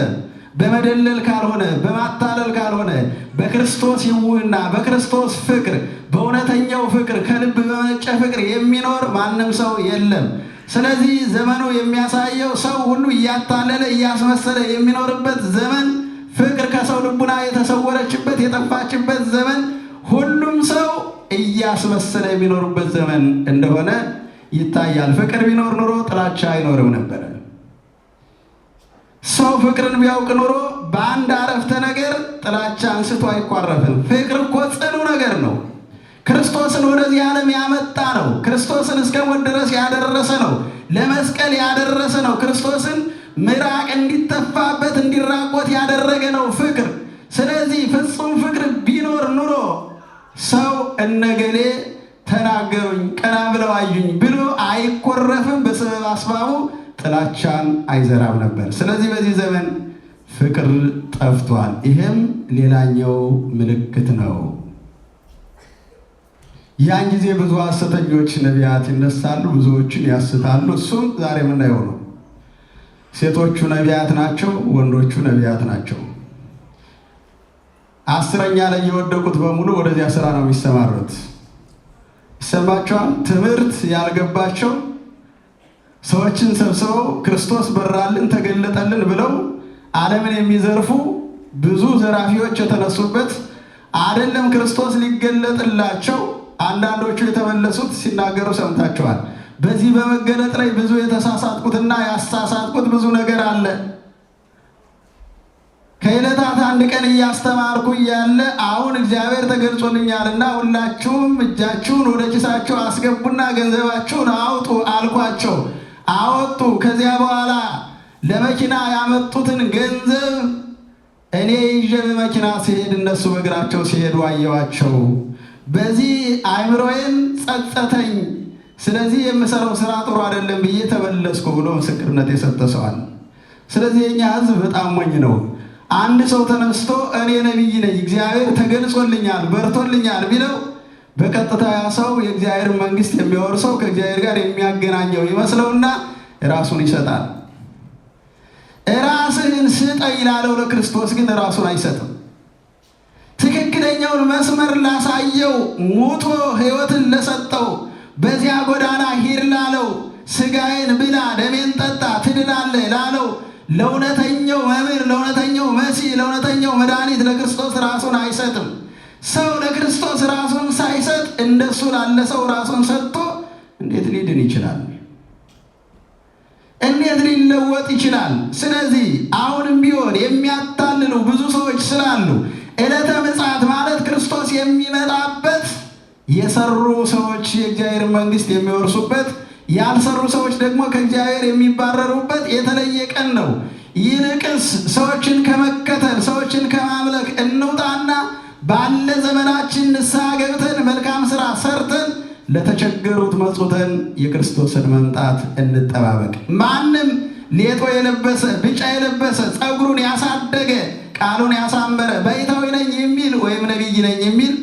በመደለል ካልሆነ፣ በማታለል ካልሆነ በክርስቶስ ይውህና በክርስቶስ ፍቅር በእውነተኛው ፍቅር ከልብ በመነጨ ፍቅር የሚኖር ማንም ሰው የለም። ስለዚህ ዘመኑ የሚያሳየው ሰው ሁሉ እያታለለ እያስመሰለ የሚኖርበት ዘመን፣ ፍቅር ከሰው ልቡና የተሰወረችበት የጠፋችበት ዘመን፣ ሁሉም ሰው እያስመሰለ የሚኖሩበት ዘመን እንደሆነ ይታያል። ፍቅር ቢኖር ኑሮ ጥላቻ አይኖርም ነበረ። ሰው ፍቅርን ቢያውቅ ኑሮ በአንድ አረፍተ ነገር ጥላቻ አንስቶ አይቋረፍም። ፍቅር እኮ ጽኑ ነገር ነው። ክርስቶስን ወደዚህ ዓለም ያመጣ ነው። ክርስቶስን እስከ ሞት ድረስ ያደረሰ ነው። ለመስቀል ያደረሰ ነው። ክርስቶስን ምራቅ እንዲተፋበት እንዲራቆት ያደረገ ነው ፍቅር። ስለዚህ ፍጹም ፍቅር ቢኖር ኑሮ ሰው እነገሌ ተናገሩኝ ቀና ብለው አዩኝ ብሎ አይኮረፍም። በሰበብ አስባቡ ጥላቻን አይዘራም ነበር። ስለዚህ በዚህ ዘመን ፍቅር ጠፍቷል። ይሄም ሌላኛው ምልክት ነው። ያን ጊዜ ብዙ ሐሰተኞች ነቢያት ይነሳሉ፣ ብዙዎችን ያስታሉ። እሱም ዛሬ የምናየው ነው። ሴቶቹ ነቢያት ናቸው፣ ወንዶቹ ነቢያት ናቸው። 10ኛ ላይ የወደቁት በሙሉ ወደዚያ ስራ ነው የሚሰማሩት። ይሰማቸዋል። ትምህርት ያልገባቸው ሰዎችን ሰብስበው ክርስቶስ በራልን ተገለጠልን ብለው ዓለምን የሚዘርፉ ብዙ ዘራፊዎች የተነሱበት አይደለም። ክርስቶስ ሊገለጥላቸው አንዳንዶቹ የተመለሱት ሲናገሩ ሰምታችኋል። በዚህ በመገለጥ ላይ ብዙ የተሳሳትኩትና ያሳሳትኩት ብዙ ነገር አለ። ከዕለታት አንድ ቀን እያስተማርኩ እያለ አሁን እግዚአብሔር ተገልጾልኛልና ሁላችሁም እጃችሁን ወደ ኪሳችሁ አስገቡና ገንዘባችሁን አውጡ አልኳቸው። አወጡ። ከዚያ በኋላ ለመኪና ያመጡትን ገንዘብ እኔ ይዤ በመኪና ሲሄድ እነሱ በእግራቸው ሲሄዱ አየዋቸው። በዚህ አእምሮዬን ጸጸተኝ። ስለዚህ የምሰራው ስራ ጥሩ አይደለም ብዬ ተመለስኩ ብሎ ምስክርነት የሰጠ ሰዋል። ስለዚህ የኛ ሕዝብ በጣም ሞኝ ነው። አንድ ሰው ተነስቶ እኔ ነቢይ ነኝ እግዚአብሔር ተገልጾልኛል በርቶልኛል ቢለው በቀጥታ ያ ሰው የእግዚአብሔር መንግስት የሚወርሰው ከእግዚአብሔር ጋር የሚያገናኘው ይመስለውና ራሱን ይሰጣል። ራስህን ስጠኝ ላለው ለክርስቶስ ግን ራሱን አይሰጥም። ትክክለኛውን መስመር ላሳየው ሙቶ ሕይወትን ለሰጠው በዚያ ጎዳና ሂድ ላለው ስጋዬን ብላ ደሜን ጠጣ ትድናለህ ላለው ለእውነተኛው መምህር፣ ለእውነተኛው መሲህ፣ ለእውነተኛው መድኃኒት ለክርስቶስ ራሱን አይሰጥም። ሰው ለክርስቶስ ራሱን ሳይሰጥ እንደሱ ላለ ሰው ራሱን ሰጥቶ እንዴት ሊድን ይችላል? እንዴት ሊለወጥ ይችላል? ስለዚህ አሁንም ቢሆን የሚያታልሉ ብዙ ሰዎች ስላሉ ዕለተ ምጽአት ማለት ክርስቶስ የሚመጣበት የሰሩ ሰዎች የእግዚአብሔር መንግስት የሚወርሱበት፣ ያልሰሩ ሰዎች ደግሞ ከእግዚአብሔር የሚባረሩበት የተለየ ቀን ነው። ይልቅስ ሰዎችን ከመከተል ሰዎችን ከማምለክ እንውጣና ባለ ዘመናችን ንስሐ ገብተን መልካም ስራ ሰርተን ለተቸገሩት መጽውተን የክርስቶስን መምጣት እንጠባበቅ። ማንም ሌጦ የለበሰ ብጫ የለበሰ ጸጉሩን ያሳደገ ቃሉን ያሳመረ ባይታዊ ነኝ የሚል ወይም ነቢይ ነኝ የሚል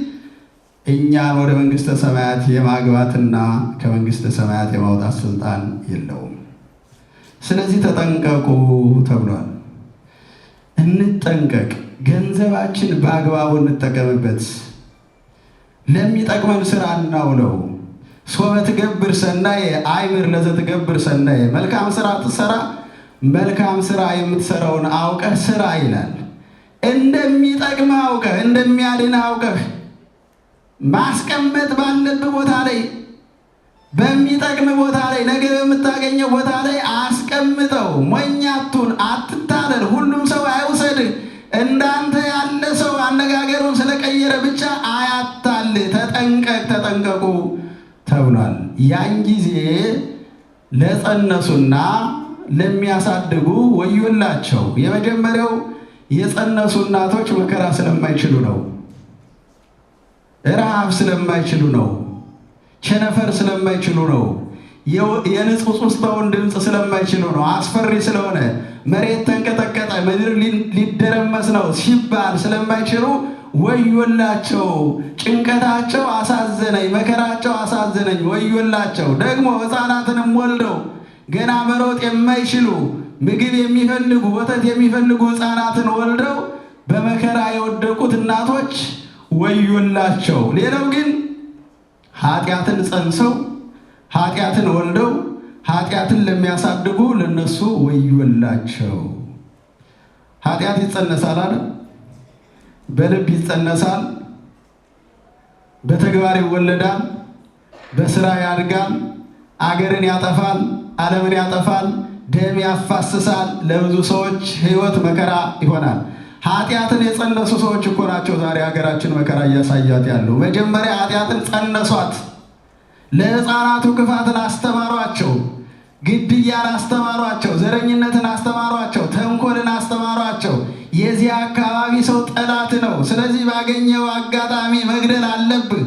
እኛን ወደ መንግስተ ሰማያት የማግባትና ከመንግስተ ሰማያት የማውጣት ስልጣን የለውም። ስለዚህ ተጠንቀቁ ተብሏል። እንጠንቀቅ። ገንዘባችን በአግባቡ እንጠቀምበት። ለሚጠቅመን ስራ እናውለው። ሶበ ትገብር ሰናየ አይምር ለዘትገብር ሰናየ። መልካም ስራ ትሰራ፣ መልካም ስራ የምትሰራውን አውቀህ ስራ ይላል። እንደሚጠቅም አውቀህ እንደሚያድን አውቀህ ማስቀመጥ ባለብህ ቦታ ላይ በሚጠቅም ቦታ ላይ ነገ በምታገኘው ቦታ ላይ አስቀምጠው። ሞኛቱን አትታለል። ሁሉም ሰው አይውሰድህ። እንዳንተ ያለ ሰው አነጋገሩን ስለቀየረ ብቻ አያታል። ተጠንቀቅ፣ ተጠንቀቁ ተብሏል። ያን ጊዜ ለጸነሱና ለሚያሳድጉ ወዮላቸው። የመጀመሪያው የጸነሱ እናቶች መከራ ስለማይችሉ ነው። ረሃብ ስለማይችሉ ነው። ቸነፈር ስለማይችሉ ነው። የንጹጽውጽታውን ድምፅ ስለማይችሉ ነው። አስፈሪ ስለሆነ መሬት ተንቀጠቀጠ ምድር ሊደረመስ ነው ሲባል ስለማይችሉ ወዮላቸው። ጭንቀታቸው አሳዘነኝ፣ መከራቸው አሳዘነኝ፣ ወዮላቸው። ደግሞ ሕፃናትንም ወልደው ገና መሮጥ የማይችሉ ምግብ የሚፈልጉ ወተት የሚፈልጉ ሕፃናትን ወልደው በመከራ የወደቁት እናቶች ወዮላቸው። ሌላው ግን ኃጢአትን ጸንሰው ኃጢአትን ወልደው ኃጢአትን ለሚያሳድጉ ለነሱ ወዮላቸው። ኃጢአት ይጸነሳል አለ። በልብ ይጸነሳል፣ በተግባር ይወለዳል፣ በስራ ያድጋል፣ አገርን ያጠፋል፣ ዓለምን ያጠፋል፣ ደም ያፋስሳል፣ ለብዙ ሰዎች ሕይወት መከራ ይሆናል። ኃጢአትን የጸነሱ ሰዎች እኮ ናቸው ዛሬ ሀገራችን መከራ እያሳያት ያለው። መጀመሪያ ኃጢአትን ጸነሷት። ለሕፃናቱ ክፋትን አስተማሯቸው፣ ግድያን አስተማሯቸው፣ ዘረኝነትን አስተማሯቸው፣ ተንኮልን አስተማሯቸው። የዚህ አካባቢ ሰው ጠላት ነው። ስለዚህ ባገኘው አጋጣሚ መግደል አለብህ።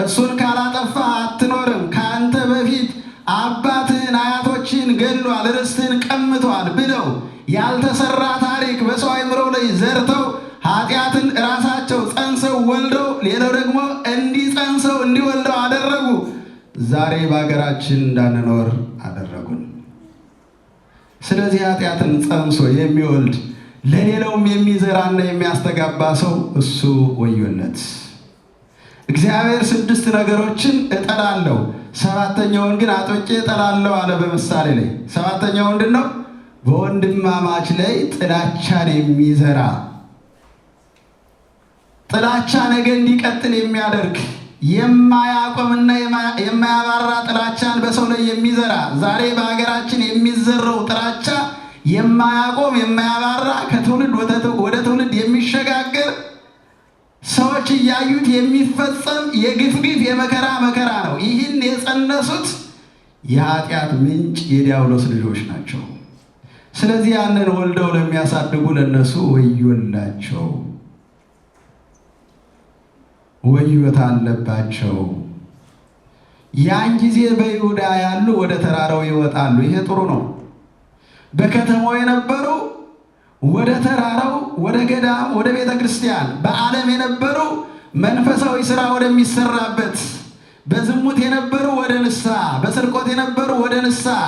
እሱን ካላጠፋ አትኖርም። ከአንተ በፊት አባትህን አያቶችን ገድሏል፣ ርስትህን ቀምቷል ብለው ያልተሰራ ታሪክ በሰው አእምሮ ላይ ዘርተው ኃጢአትን ራሳቸው ጸንሰው ወልደው ሌላው ደግሞ እንዲጸንሰው እንዲወልደው አደረጉ። ዛሬ በሀገራችን እንዳንኖር አደረጉን። ስለዚህ ኃጢአትን ጸንሶ የሚወልድ ለሌላውም የሚዘራና የሚያስተጋባ ሰው እሱ ወዮለት። እግዚአብሔር 6 ነገሮችን እጠላለሁ 7ኛውን ግን አጥብቄ እጠላለሁ አለ በምሳሌ ላይ። 7ኛው ምንድን ነው? በወንድማማች ላይ ጥላቻን የሚዘራ ጥላቻ ነገ እንዲቀጥል የሚያደርግ የማያቆምና የማያባራ ጥላቻን በሰው ላይ የሚዘራ ዛሬ በሀገራችን የሚዘራው ጥላቻ የማያቆም የማያባራ ከትውልድ ወደ ትውልድ የሚሻ ሲሸጋገር ሰዎች እያዩት የሚፈጸም የግፍ የመከራ ነው። ይህን የጸነሱት የኃጢአት ምንጭ የዲያብሎስ ልጆች ናቸው። ስለዚህ ያንን ወልደው ለሚያሳድጉ ለነሱ ወዮላቸው፣ ወዮታ አለባቸው። ያን ጊዜ በይሁዳ ያሉ ወደ ተራራው ይወጣሉ። ይሄ ጥሩ ነው። በከተማው የነበሩ ወደ ተራራው፣ ወደ ገዳም፣ ወደ ቤተ ክርስቲያን፣ በዓለም የነበሩ መንፈሳዊ ሥራ ወደሚሰራበት፣ በዝሙት የነበሩ ወደ ንስሐ፣ በስርቆት የነበሩ ወደ ንስሐ፣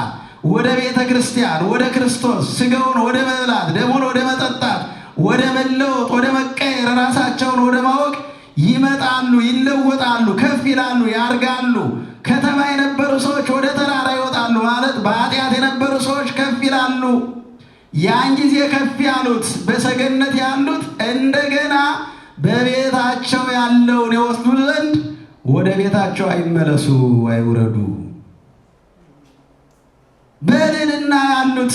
ወደ ቤተ ክርስቲያን፣ ወደ ክርስቶስ ሥጋውን ወደ መብላት፣ ደሙን ወደ መጠጣት፣ ወደ መለወጥ፣ ወደ መቀየር፣ ራሳቸውን ወደ ማወቅ ይመጣሉ፣ ይለወጣሉ፣ ከፍ ይላሉ፣ ያርጋሉ። ከተማ የነበሩ ሰዎች ወደ ተራራ ይወጣሉ ማለት በኃጢአት የነበሩ ሰዎች ከፍ ይላሉ። ያን ጊዜ ከፍ ያሉት በሰገነት ያሉት እንደገና በቤታቸው ያለውን ይወስዱ ዘንድ ወደ ቤታቸው አይመለሱ፣ አይውረዱ። በልዕልና ያሉት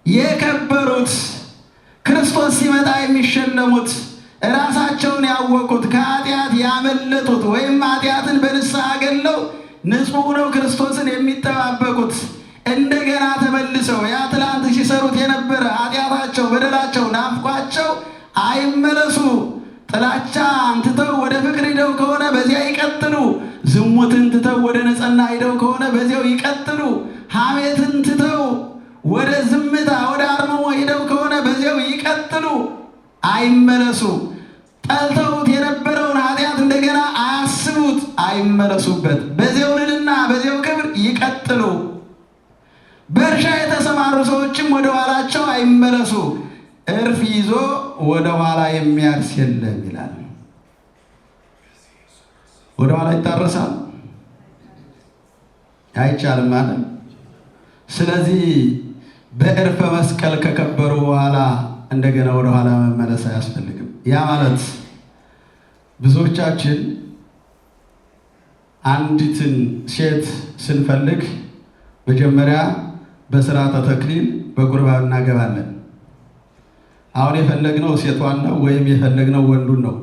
የከበሩት ክርስቶስ ሲመጣ የሚሸለሙት ራሳቸውን ያወቁት ከኃጢአት ያመለጡት ወይም ኃጢአትን በንስሐ ገለው ንጹሕ ነው ክርስቶስን የሚጠባበቁት እንደገና ተመልሰው ያ ትላንት ሲሰሩት የነበረ ኃጢአታቸው በደላቸው ናፍቋቸው አይመለሱ። ጥላቻን ትተው ወደ ፍቅር ሂደው ከሆነ በዚያ ይቀጥሉ። ዝሙትን ትተው ወደ ንጽሕና ሂደው ከሆነ በዚያው ይቀጥሉ። ሐሜትን ትተው ወደ ዝምታ ወደ አርምሞ ሂደው ከሆነ በዚያው ይቀጥሉ፣ አይመለሱ። ጠልተውት የነበረውን ኃጢአት እንደገና አያስቡት፣ አይመለሱበት። በዚያው ልዕልና በዚያው ክብር ይቀጥሉ። በእርሻ የተሰማሩ ሰዎችም ወደ ኋላቸው አይመለሱ። እርፍ ይዞ ወደ ኋላ የሚያርስ የለም ይላል። ወደ ኋላ ይታረሳል? አይቻልም ማለት። ስለዚህ በዕርፈ መስቀል ከከበሩ በኋላ እንደገና ወደ ኋላ መመለስ አያስፈልግም። ያ ማለት ብዙዎቻችን አንዲትን ሴት ስንፈልግ መጀመሪያ በሥርዓተ ተክሊል በቁርባን እናገባለን። አሁን የፈለግነው ሴቷን ነው ወይም የፈለግነው ወንዱን ነው።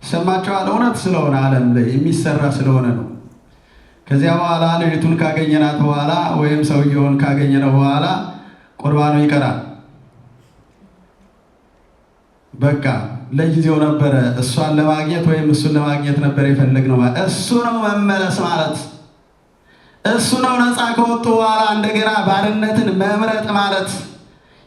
ይሰማቸዋል። እውነት ስለሆነ ዓለም ላይ የሚሰራ ስለሆነ ነው። ከዚያ በኋላ ልጅቱን ካገኘናት በኋላ ወይም ሰውየውን ካገኘነው በኋላ ቁርባኑ ይቀራል። በቃ ለጊዜው ነበረ እሷን ለማግኘት ወይም እሱን ለማግኘት ነበር የፈለግነው ማለት እሱ ነው መመለስ ማለት። እሱ ነው ነፃ ከወጡ በኋላ እንደገና ባርነትን መምረጥ ማለት።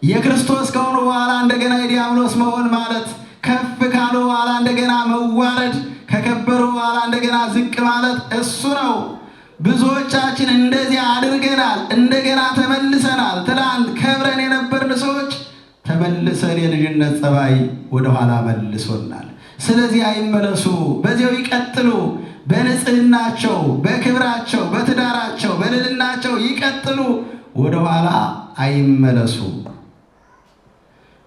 የክርስቶስ ከሆኑ በኋላ እንደገና የዲያብሎስ መሆን ማለት። ከፍ ካሉ በኋላ እንደገና መዋረድ፣ ከከበሩ በኋላ እንደገና ዝቅ ማለት እሱ ነው። ብዙዎቻችን እንደዚያ አድርገናል። እንደገና ተመልሰናል። ትናንት ከብረን የነበርን ሰዎች ተመልሰን የልጅነት ጸባይ ወደኋላ መልሶናል። ስለዚህ አይመለሱ፣ በዚያው ይቀጥሉ። በንጽህናቸው፣ በክብራቸው፣ በትዳራቸው፣ በልዕልናቸው ይቀጥሉ። ወደኋላ አይመለሱ።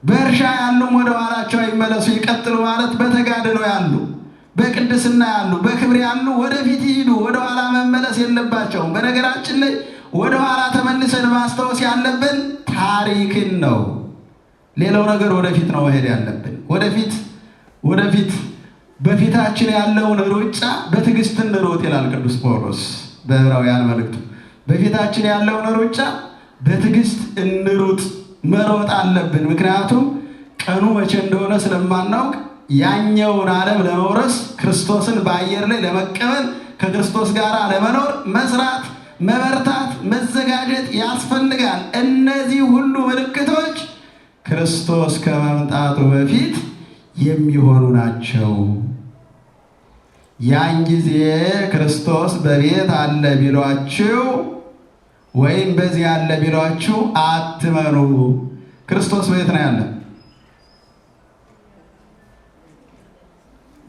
በእርሻ ያሉም ወደ ኋላቸው አይመለሱ፣ ይቀጥሉ ማለት በተጋድሎ ያሉ፣ በቅድስና ያሉ፣ በክብር ያሉ ወደፊት ይሂዱ፣ ወደ ኋላ መመለስ የለባቸውም። በነገራችን ላይ ወደ ኋላ ተመልሰን ማስታወስ ያለብን ታሪክን ነው። ሌላው ነገር ወደፊት ነው መሄድ ያለብን። ወደፊት በፊታችን ያለውን ሩጫ በትዕግስት እንሩጥ ይላል ቅዱስ ጳውሎስ በዕብራውያን መልእክቱ። በፊታችን ያለውን ሩጫ በትዕግስት እንሩጥ፣ መሮጥ አለብን። ምክንያቱም ቀኑ መቼ እንደሆነ ስለማናውቅ ያኛውን ዓለም ለመውረስ ክርስቶስን በአየር ላይ ለመቀበል ከክርስቶስ ጋር ለመኖር መስራት፣ መበርታት፣ መዘጋጀት ያስፈልጋል። እነዚህ ሁሉ ምልክቶች ክርስቶስ ከመምጣቱ በፊት የሚሆኑ ናቸው። ያን ጊዜ ክርስቶስ በቤት አለ ቢሏችሁ ወይም በዚህ አለ ቢሏችሁ አትመኑ። ክርስቶስ በየት ነው ያለ?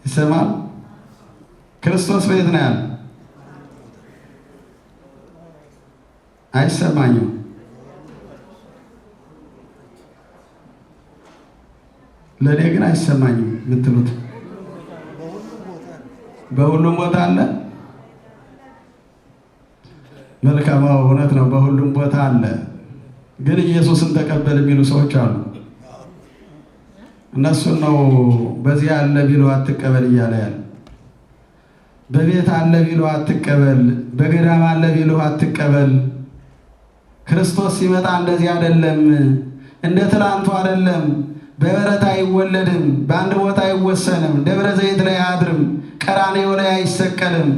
ይሰማል? ክርስቶስ በየት ነው ያለ? አይሰማኝም? ለእኔ ግን አይሰማኝም የምትሉት በሁሉም ቦታ አለ። መልካም፣ እውነት ነው፣ በሁሉም ቦታ አለ። ግን ኢየሱስን ተቀበል የሚሉ ሰዎች አሉ። እነሱን ነው በዚህ አለ ቢሉ አትቀበል እያለ ያለ። በቤት አለ ቢሉ አትቀበል፣ በገዳም አለ ቢሉ አትቀበል። ክርስቶስ ሲመጣ እንደዚህ አይደለም፣ እንደ ትላንቱ አይደለም። በበረት አይወለድም፣ በአንድ ቦታ አይወሰንም፣ ደብረ ዘይት ላይ አያድርም፣ ቀራንዮ ላይ አይሰቀልም፣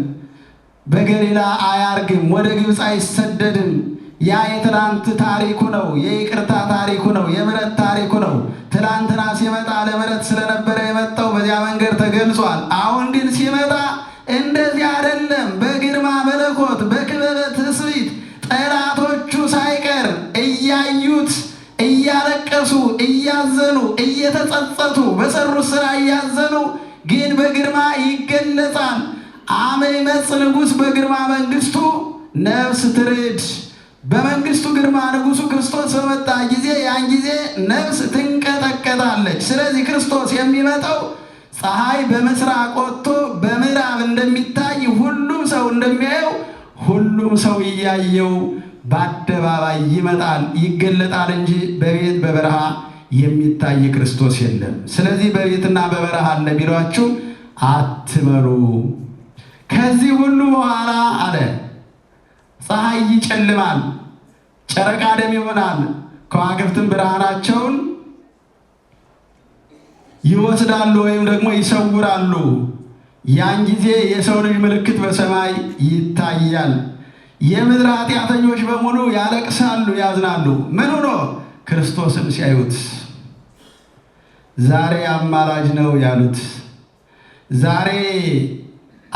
በገሊላ አያርግም፣ ወደ ግብፅ አይሰደድም። ያ የትላንት ታሪኩ ነው፣ የይቅርታ ታሪኩ ነው፣ የምሕረት ታሪኩ ነው። ትላንትና ሲመጣ ለምሕረት ስለነበረ የመጣው በዚያ መንገድ ተገልጿል። አሁን ግን ሲመጣ እንደዚህ አይደለም። በግርማ መለኮት በክበበ ትስብእት ጠላቶቹ ሳይቀር እያዩት እያለቀሱ እያዘኑ እየተጸጸቱ በሰሩት ሥራ እያዘኑ ግን በግርማ ይገለጻል። አመ ይመጽእ ንጉሥ በግርማ መንግሥቱ ነፍስ ትርድ። በመንግሥቱ ግርማ ንጉሡ ክርስቶስ በመጣ ጊዜ ያን ጊዜ ነፍስ ትንቀጠቀጣለች። ስለዚህ ክርስቶስ የሚመጣው ፀሐይ በምስራቅ ወጥቶ በምዕራብ እንደሚታይ ሁሉም ሰው እንደሚያየው ሁሉም ሰው እያየው በአደባባይ ይመጣል ይገለጣል እንጂ በቤት በበረሃ የሚታይ ክርስቶስ የለም። ስለዚህ በቤትና በበረሃ አለ ቢሏችሁ አትመኑ። ከዚህ ሁሉ በኋላ አለ ፀሐይ ይጨልማል፣ ጨረቃ ደም ይሆናል፣ ከዋክብትም ብርሃናቸውን ይወስዳሉ ወይም ደግሞ ይሰውራሉ። ያን ጊዜ የሰው ልጅ ምልክት በሰማይ ይታያል። የምድር ኃጢአተኞች በሙሉ ያለቅሳሉ፣ ያዝናሉ። ምን ሆኖ? ክርስቶስን ሲያዩት። ዛሬ አማላጅ ነው ያሉት፣ ዛሬ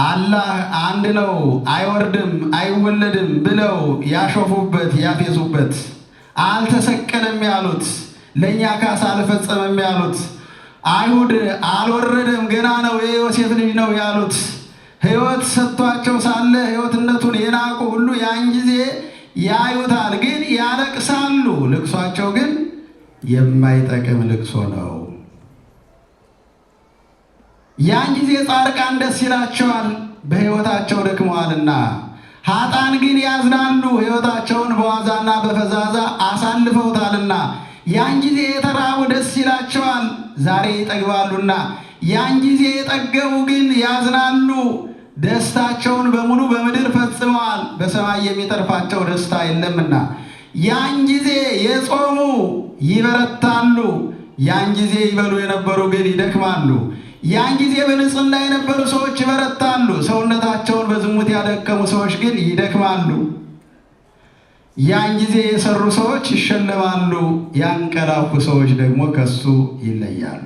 አላህ አንድ ነው አይወርድም አይወለድም ብለው ያሾፉበት ያፌዙበት፣ አልተሰቀለም ያሉት፣ ለእኛ ካሳ አልፈጸመም ያሉት፣ አይሁድ አልወረደም ገና ነው የዮሴፍ ልጅ ነው ያሉት፣ ሕይወት ሰጥቷቸው ሳለ ሕይወትነቱን የናቁ ሁሉ ያን ጊዜ ያዩታል፣ ግን ያለቅሳሉ። ልቅሷቸው ግን የማይጠቅም ልቅሶ ነው። ያን ጊዜ ጻድቃን ደስ ይላቸዋል፣ በሕይወታቸው ደክመዋልና። ኃጥአን ግን ያዝናሉ፣ ሕይወታቸውን በዋዛና በፈዛዛ አሳልፈውታልና። ያን ጊዜ የተራቡ ደስ ይላቸዋል፣ ዛሬ ይጠግባሉና። ያን ጊዜ የጠገቡ ግን ያዝናሉ፣ ደስታቸውን በሙሉ በምድር ፈጽመዋል፣ በሰማይ የሚተርፋቸው ደስታ የለምና። ያን ጊዜ የጾሙ ይበረታሉ፣ ያን ጊዜ ይበሉ የነበሩ ግን ይደክማሉ። ያን ጊዜ በንጽሕና የነበሩ ሰዎች ይበረታሉ፣ ሰውነታቸውን በዝሙት ያደከሙ ሰዎች ግን ይደክማሉ። ያን ጊዜ የሰሩ ሰዎች ይሸለማሉ፣ ያንቀላፉ ሰዎች ደግሞ ከሱ ይለያሉ።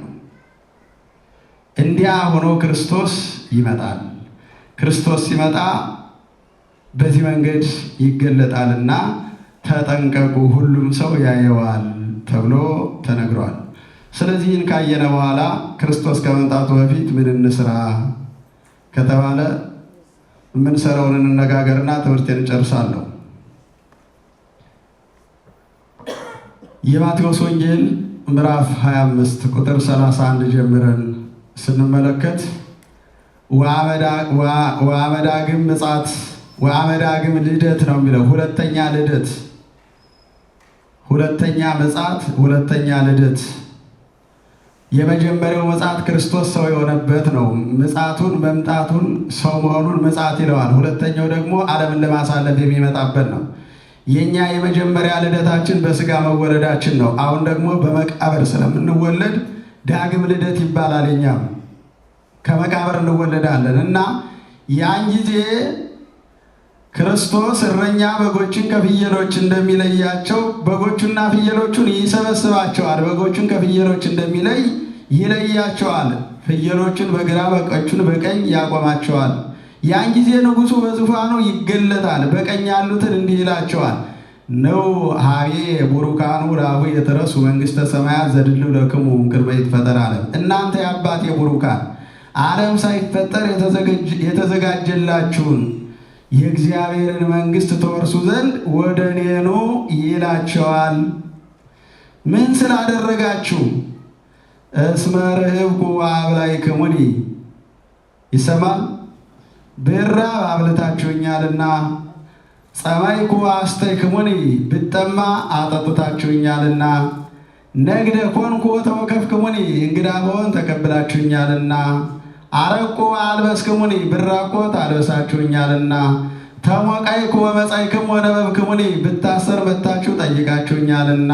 እንዲያ ሆኖ ክርስቶስ ይመጣል። ክርስቶስ ሲመጣ በዚህ መንገድ ይገለጣልና ተጠንቀቁ፣ ሁሉም ሰው ያየዋል ተብሎ ተነግሯል። ስለዚህን ካየነ በኋላ ክርስቶስ ከመምጣቱ በፊት ምን እንስራ ከተባለ የምንሰራውን እንነጋገርና ትምህርቴን እጨርሳለሁ። የማቴዎስ ወንጌል ምዕራፍ 25 ቁጥር 31 ጀምረን ስንመለከት ወአመዳግም ምጽአት ወአመዳግም ልደት ነው የሚለው። ሁለተኛ ልደት፣ ሁለተኛ ምጽአት፣ ሁለተኛ ልደት። የመጀመሪያው ምጽአት ክርስቶስ ሰው የሆነበት ነው። ምጽአቱን መምጣቱን ሰው መሆኑን ምጽአት ይለዋል። ሁለተኛው ደግሞ ዓለምን ለማሳለፍ የሚመጣበት ነው። የኛ የመጀመሪያ ልደታችን በስጋ መወለዳችን ነው። አሁን ደግሞ በመቃብር ስለምንወለድ ዳግም ልደት ይባላል። የኛም ከመቃብር እንወለዳለን እና ያን ጊዜ ክርስቶስ እረኛ በጎችን ከፍየሎች እንደሚለያቸው በጎቹና ፍየሎቹን ይሰበስባቸዋል። በጎቹን ከፍየሎች እንደሚለይ ይለያቸዋል። ፍየሎቹን በግራ በጎቹን በቀኝ ያቆማቸዋል። ያን ጊዜ ንጉሡ በዙፋኑ ይገለጣል። በቀኝ ያሉትን እንዲህ ይላቸዋል፣ ነው ሀቤ ቡሩካኑ ላሁ የተረሱ መንግሥተ ሰማያት ዘድልው ለክሙ እምቅድመ ይትፈጠር ዓለም። እናንተ የአባቴ ቡሩካን ዓለም ሳይፈጠር የተዘጋጀላችሁን የእግዚአብሔርን መንግሥት ተወርሱ ዘንድ ወደ እኔ ኑ ይላቸዋል። ምን ስላደረጋችሁ? እስመ ርህብኩ ወአብላዕክሙኒ። ይሰማል። ብራብ አብልታችሁኛልና፣ ጸማይኩ ወአስተይክሙኒ፣ ብጠማ አጠጥታችሁኛልና፣ ነግደ ኮንኩ ተወከፍክሙኒ እንግዳ ብሆን ተቀብላችሁኛልና አረቆ አልበስክሙኒ ብራቆት አልበሳችሁኛልና ተሞቃይኩ ወመጻይክሙ ወነበብክሙኒ ብታሰር መታችሁ ጠይቃችሁኛልና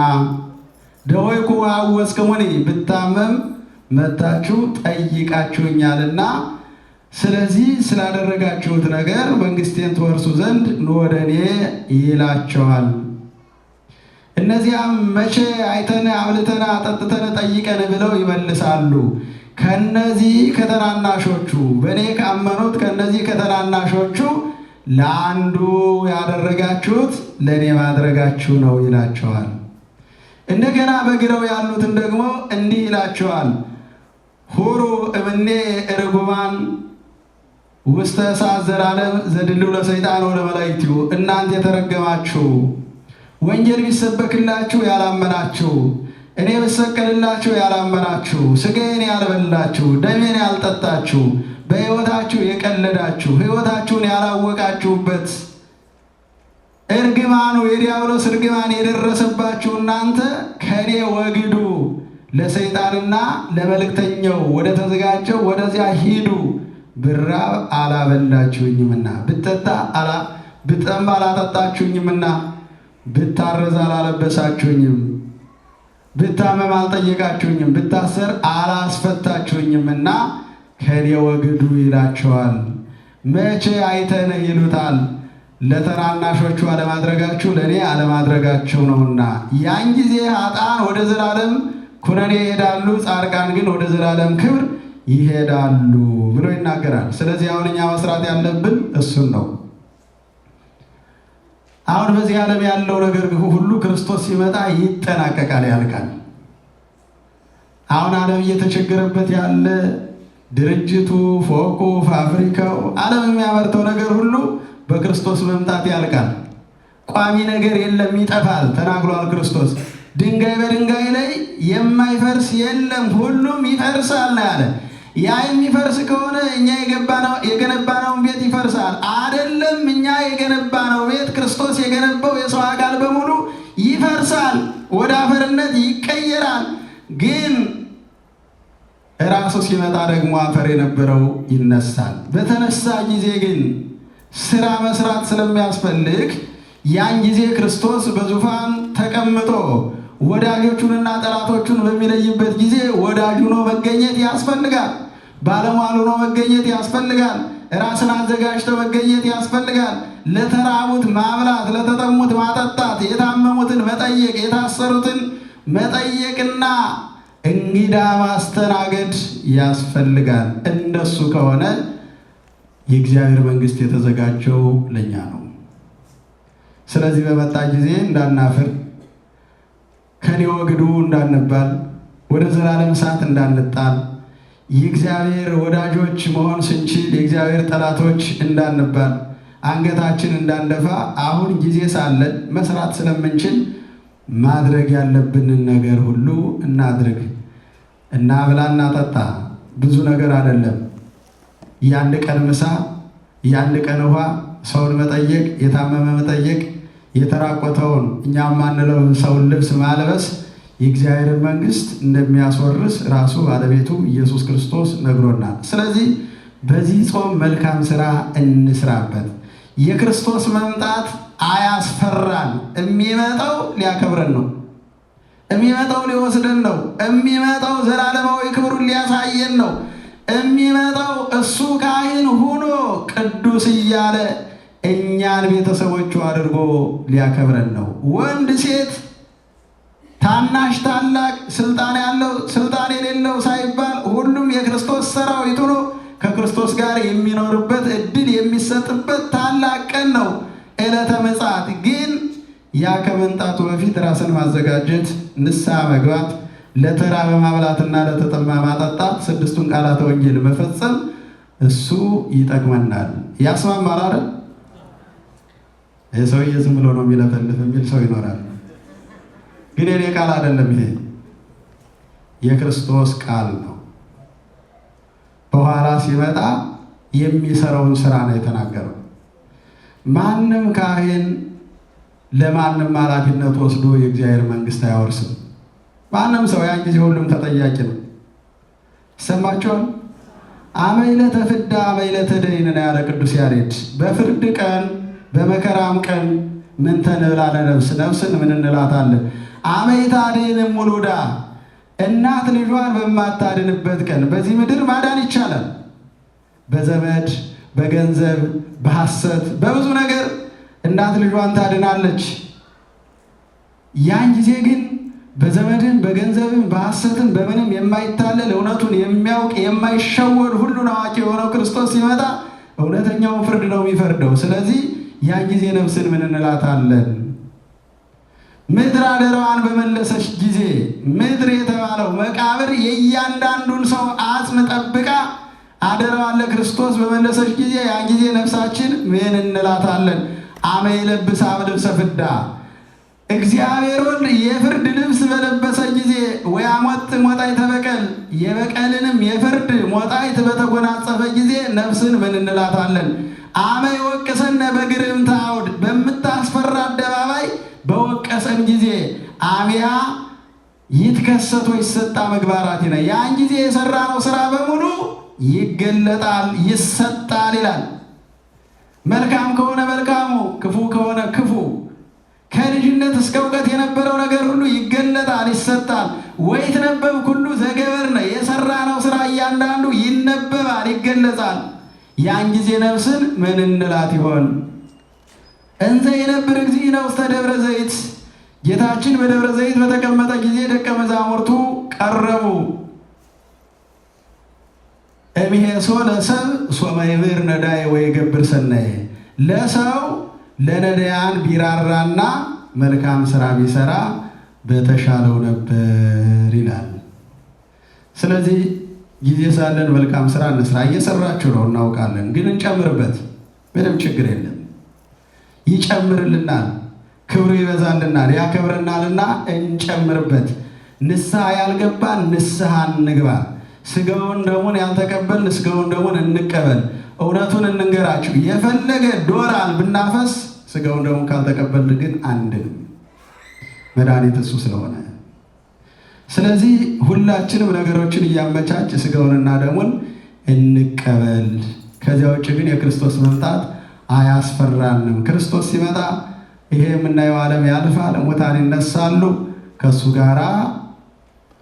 ደወይኩ አወስክሙኒ ብታመም መታችሁ ጠይቃችሁኛልና ስለዚህ ስላደረጋችሁት ነገር መንግስቴን ትወርሱ ዘንድ ኑ ወደ እኔ ይላቸዋል። እነዚያም መቼ አይተን አብልተን አጠጥተን ጠይቀን ብለው ይመልሳሉ። ከነዚህ ከተናናሾቹ በእኔ ካመኑት ከነዚህ ከተናናሾቹ ለአንዱ ያደረጋችሁት ለእኔ ማድረጋችሁ ነው ይላቸዋል። እንደገና በግራው ያሉትን ደግሞ እንዲህ ይላቸዋል። ሁሩ እምኔ ርጉማን ውስተ እሳት ዘላለም ዘድልው ለሰይጣን ወለመላእክቲሁ እናንተ የተረገማችሁ ወንጌል ቢሰበክላችሁ ያላመናችሁ፣ እኔ ብሰቀልላችሁ ያላመናችሁ፣ ሥጋዬን ያልበላችሁ፣ ደሜን ያልጠጣችሁ፣ በሕይወታችሁ የቀለዳችሁ፣ ሕይወታችሁን ያላወቃችሁበት እርግማኑ የዲያብሎስ እርግማን የደረሰባችሁ እናንተ ከእኔ ወግዱ፣ ለሰይጣንና ለመልእክተኛው ወደ ተዘጋጀው ወደዚያ ሂዱ። ብራብ አላበላችሁኝምና፣ ብጠማ አላጠጣችሁኝምና፣ ብታረዝ አላለበሳችሁኝም፣ ብታመም አልጠየቃችሁኝም፣ ብታሰር አላስፈታችሁኝምና ከእኔ ወግዱ ይላቸዋል። መቼ አይተን ይሉታል። ለተናናሾቹ አለማድረጋችሁ ለእኔ አለማድረጋችሁ ነውና። ያን ጊዜ ኃጥአን ወደ ዘላለም ኩነኔ ይሄዳሉ፣ ጻድቃን ግን ወደ ዘላለም ክብር ይሄዳሉ ብሎ ይናገራል። ስለዚህ አሁን እኛ መስራት ያለብን እሱን ነው። አሁን በዚህ ዓለም ያለው ነገር ሁሉ ክርስቶስ ሲመጣ ይጠናቀቃል፣ ያልቃል። አሁን ዓለም እየተቸገረበት ያለ ድርጅቱ፣ ፎቁ፣ ፋብሪካው፣ ዓለም የሚያመርተው ነገር ሁሉ በክርስቶስ መምጣት ያልቃል። ቋሚ ነገር የለም፣ ይጠፋል ተናግሯል ክርስቶስ። ድንጋይ በድንጋይ ላይ የማይፈርስ የለም፣ ሁሉም ይፈርሳል ነው ያለ። ያ የሚፈርስ ከሆነ እኛ የገነባነውን ቤት ይፈርሳል አይደለም። እኛ የገነባነው ቤት ክርስቶስ የገነባው የሰው አካል በሙሉ ይፈርሳል፣ ወደ አፈርነት ይቀየራል። ግን ራሱ ሲመጣ ደግሞ አፈር የነበረው ይነሳል። በተነሳ ጊዜ ግን ስራ መስራት ስለሚያስፈልግ ያን ጊዜ ክርስቶስ በዙፋን ተቀምጦ ወዳጆቹንና ጠላቶቹን በሚለይበት ጊዜ ወዳጅ ሆኖ መገኘት ያስፈልጋል። ባለሟል ሆኖ መገኘት ያስፈልጋል። ራስን አዘጋጅቶ መገኘት ያስፈልጋል። ለተራቡት ማብላት፣ ለተጠሙት ማጠጣት፣ የታመሙትን መጠየቅ፣ የታሰሩትን መጠየቅና እንግዳ ማስተናገድ ያስፈልጋል። እንደሱ ከሆነ የእግዚአብሔር መንግስት የተዘጋጀው ለኛ ነው። ስለዚህ በመጣ ጊዜ እንዳናፍር፣ ከኔ ወግዱ እንዳንባል፣ ወደ ዘላለም እሳት እንዳንጣል፣ የእግዚአብሔር ወዳጆች መሆን ስንችል የእግዚአብሔር ጠላቶች እንዳንባል፣ አንገታችን እንዳንደፋ አሁን ጊዜ ሳለን መስራት ስለምንችል ማድረግ ያለብንን ነገር ሁሉ እናድርግ። እና ብላ እናጠጣ። ብዙ ነገር አይደለም። የአንድ ቀን ምሳ፣ የአንድ ቀን ውሃ፣ ሰውን መጠየቅ፣ የታመመ መጠየቅ፣ የተራቆተውን እኛም ማንለው ሰውን ልብስ ማልበስ የእግዚአብሔርን መንግስት እንደሚያስወርስ ራሱ ባለቤቱ ኢየሱስ ክርስቶስ ነግሮናል። ስለዚህ በዚህ ጾም መልካም ስራ እንስራበት። የክርስቶስ መምጣት አያስፈራን። የሚመጣው ሊያከብረን ነው። የሚመጣው ሊወስደን ነው። የሚመጣው ዘላለማዊ ክብሩን ሊያሳየን ነው። የሚመጣው እሱ ካህን ሆኖ ቅዱስ እያለ እኛን ቤተሰቦቹ አድርጎ ሊያከብረን ነው። ወንድ ሴት፣ ታናሽ ታላቅ፣ ስልጣን ያለው ስልጣን የሌለው ሳይባል ሁሉም የክርስቶስ ሰራዊት ሆኖ ከክርስቶስ ጋር የሚኖርበት እድል የሚሰጥበት ታላቅ ቀን ነው ዕለተ ምጽአት። ግን ያ ከመምጣቱ በፊት ራስን ማዘጋጀት፣ ንስሐ መግባት፣ ለተራበ ማብላትና ለተጠማ ማጠጣት፣ ስድስቱን ቃላተ ወንጌል መፈጸም እሱ ይጠቅመናል። ያስማማል አይደል? ሰውዬ ዝም ብሎ ነው የሚለፈልፍ የሚል ሰው ይኖራል። ግን የኔ ቃል አይደለም፣ ይሄ የክርስቶስ ቃል ነው። በኋላ ሲመጣ የሚሰራውን ስራ ነው የተናገረው። ማንም ካህን ለማንም ኃላፊነት ወስዶ የእግዚአብሔር መንግስት አያወርስም። ማንም ሰው ያን ጊዜ ሁሉም ተጠያቂ ነው። ይሰማችኋል? አመይለተ ፍዳ አመይለተ ደይን ነው ያለ ቅዱስ ያሬድ። በፍርድ ቀን በመከራም ቀን ምን ተንብላ ለነፍስ ነፍስን ምን እንላታለን? አመይታ ደይንም ሙሉዳ እናት ልጇን በማታድንበት ቀን በዚህ ምድር ማዳን ይቻላል። በዘመድ በገንዘብ በሐሰት በብዙ ነገር እናት ልጇን ታድናለች። ያን ጊዜ ግን በዘመድም በገንዘብም በሐሰትም በምንም የማይታለል እውነቱን የሚያውቅ የማይሸወድ ሁሉን አዋቂ የሆነው ክርስቶስ ሲመጣ እውነተኛውን ፍርድ ነው የሚፈርደው። ስለዚህ ያን ጊዜ ነፍስን ምን እንላታለን? ምድር አደራዋን በመለሰች ጊዜ ምድር የተባለው መቃብር የእያንዳንዱን ሰው አጽም ጠብቃ አደራዋን ለክርስቶስ በመለሰች ጊዜ ያን ጊዜ ነፍሳችን ምን እንላታለን? አመ ይለብስ አብ ልብሰ ፍዳ እግዚአብሔር ወልድ የፍርድ ልብስ በለበሰ ጊዜ ወያሞት ሞጣይተ በቀል የበቀልንም የፍርድ ሞጣይት በተጎናጸፈ ጊዜ ነፍስን ምን እንላታለን? አመ ይወቅሰነ በግርምተ አውድ በምታስፈራ አደባባይ በወቀሰን ጊዜ አብያ ይትከሰቶ ይሰጣ ምግባራቲነ ያን ጊዜ የሰራነው ስራ በሙሉ ይገለጣል ይሰጣል ይላል። መልካም ከሆነ መልካሙ፣ ክፉ ከሆነ ክፉ፣ ከልጅነት እስከ እውቀት የነበረው ነገር ሁሉ ይገለጣል ይሰጣል። ወይትነበብ ኩሉ ዘገበርነ የሰራነው ስራ እያንዳንዱ ይነበባል ይገለጻል። ያን ጊዜ ነፍስን ምን እንላት ይሆን? እንዘ የነብር እግዚእነ ውስተ ደብረ ዘይት ጌታችን በደብረ ዘይት በተቀመጠ ጊዜ ደቀ መዛሙርቱ ቀረቡ። እምሄሶ ለሰብ ሶመ ይብር ነዳይ ወይገብር ሰናየ ለሰው ለነዳያን ቢራራና መልካም ስራ ቢሰራ በተሻለው ነበር ይላል። ስለዚህ ጊዜ ሳለን መልካም ስራ እንስራ። እየሰራችሁ ነው እናውቃለን፣ ግን እንጨምርበት። ምንም ችግር የለም። ይጨምርልናል፣ ክብሩ ይበዛልናል፣ ያከብረናልና እንጨምርበት። ንስሐ ያልገባን ንስሐ እንግባ። ስጋውን ደሙን ያልተቀበልን ስጋውን ደሙን እንቀበል። እውነቱን እንንገራችሁ፣ የፈለገ ዶላር ብናፈስ ስጋውን ደሙን ካልተቀበልን ግን አንድንም። መድኃኒት እሱ ስለሆነ ስለዚህ ሁላችንም ነገሮችን እያመቻች ስጋውንና ደሙን እንቀበል። ከዚያ ውጭ ግን የክርስቶስ መምጣት አያስፈራንም። ክርስቶስ ሲመጣ ይሄ የምናየው ዓለም ያልፋል፣ ሙታን ይነሳሉ። ከእሱ ጋር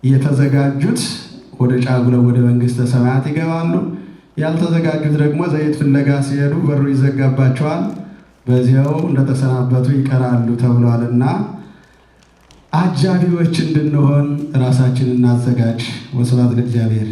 የተዘጋጁት ወደ ጫጉለው ወደ መንግሥተ ሰማያት ይገባሉ። ያልተዘጋጁት ደግሞ ዘይት ፍለጋ ሲሄዱ በሩ ይዘጋባቸዋል፣ በዚያው እንደተሰናበቱ ይቀራሉ ተብሏልና አጃቢዎች እንድንሆን ራሳችንን እናዘጋጅ። ወስብሐት ለእግዚአብሔር።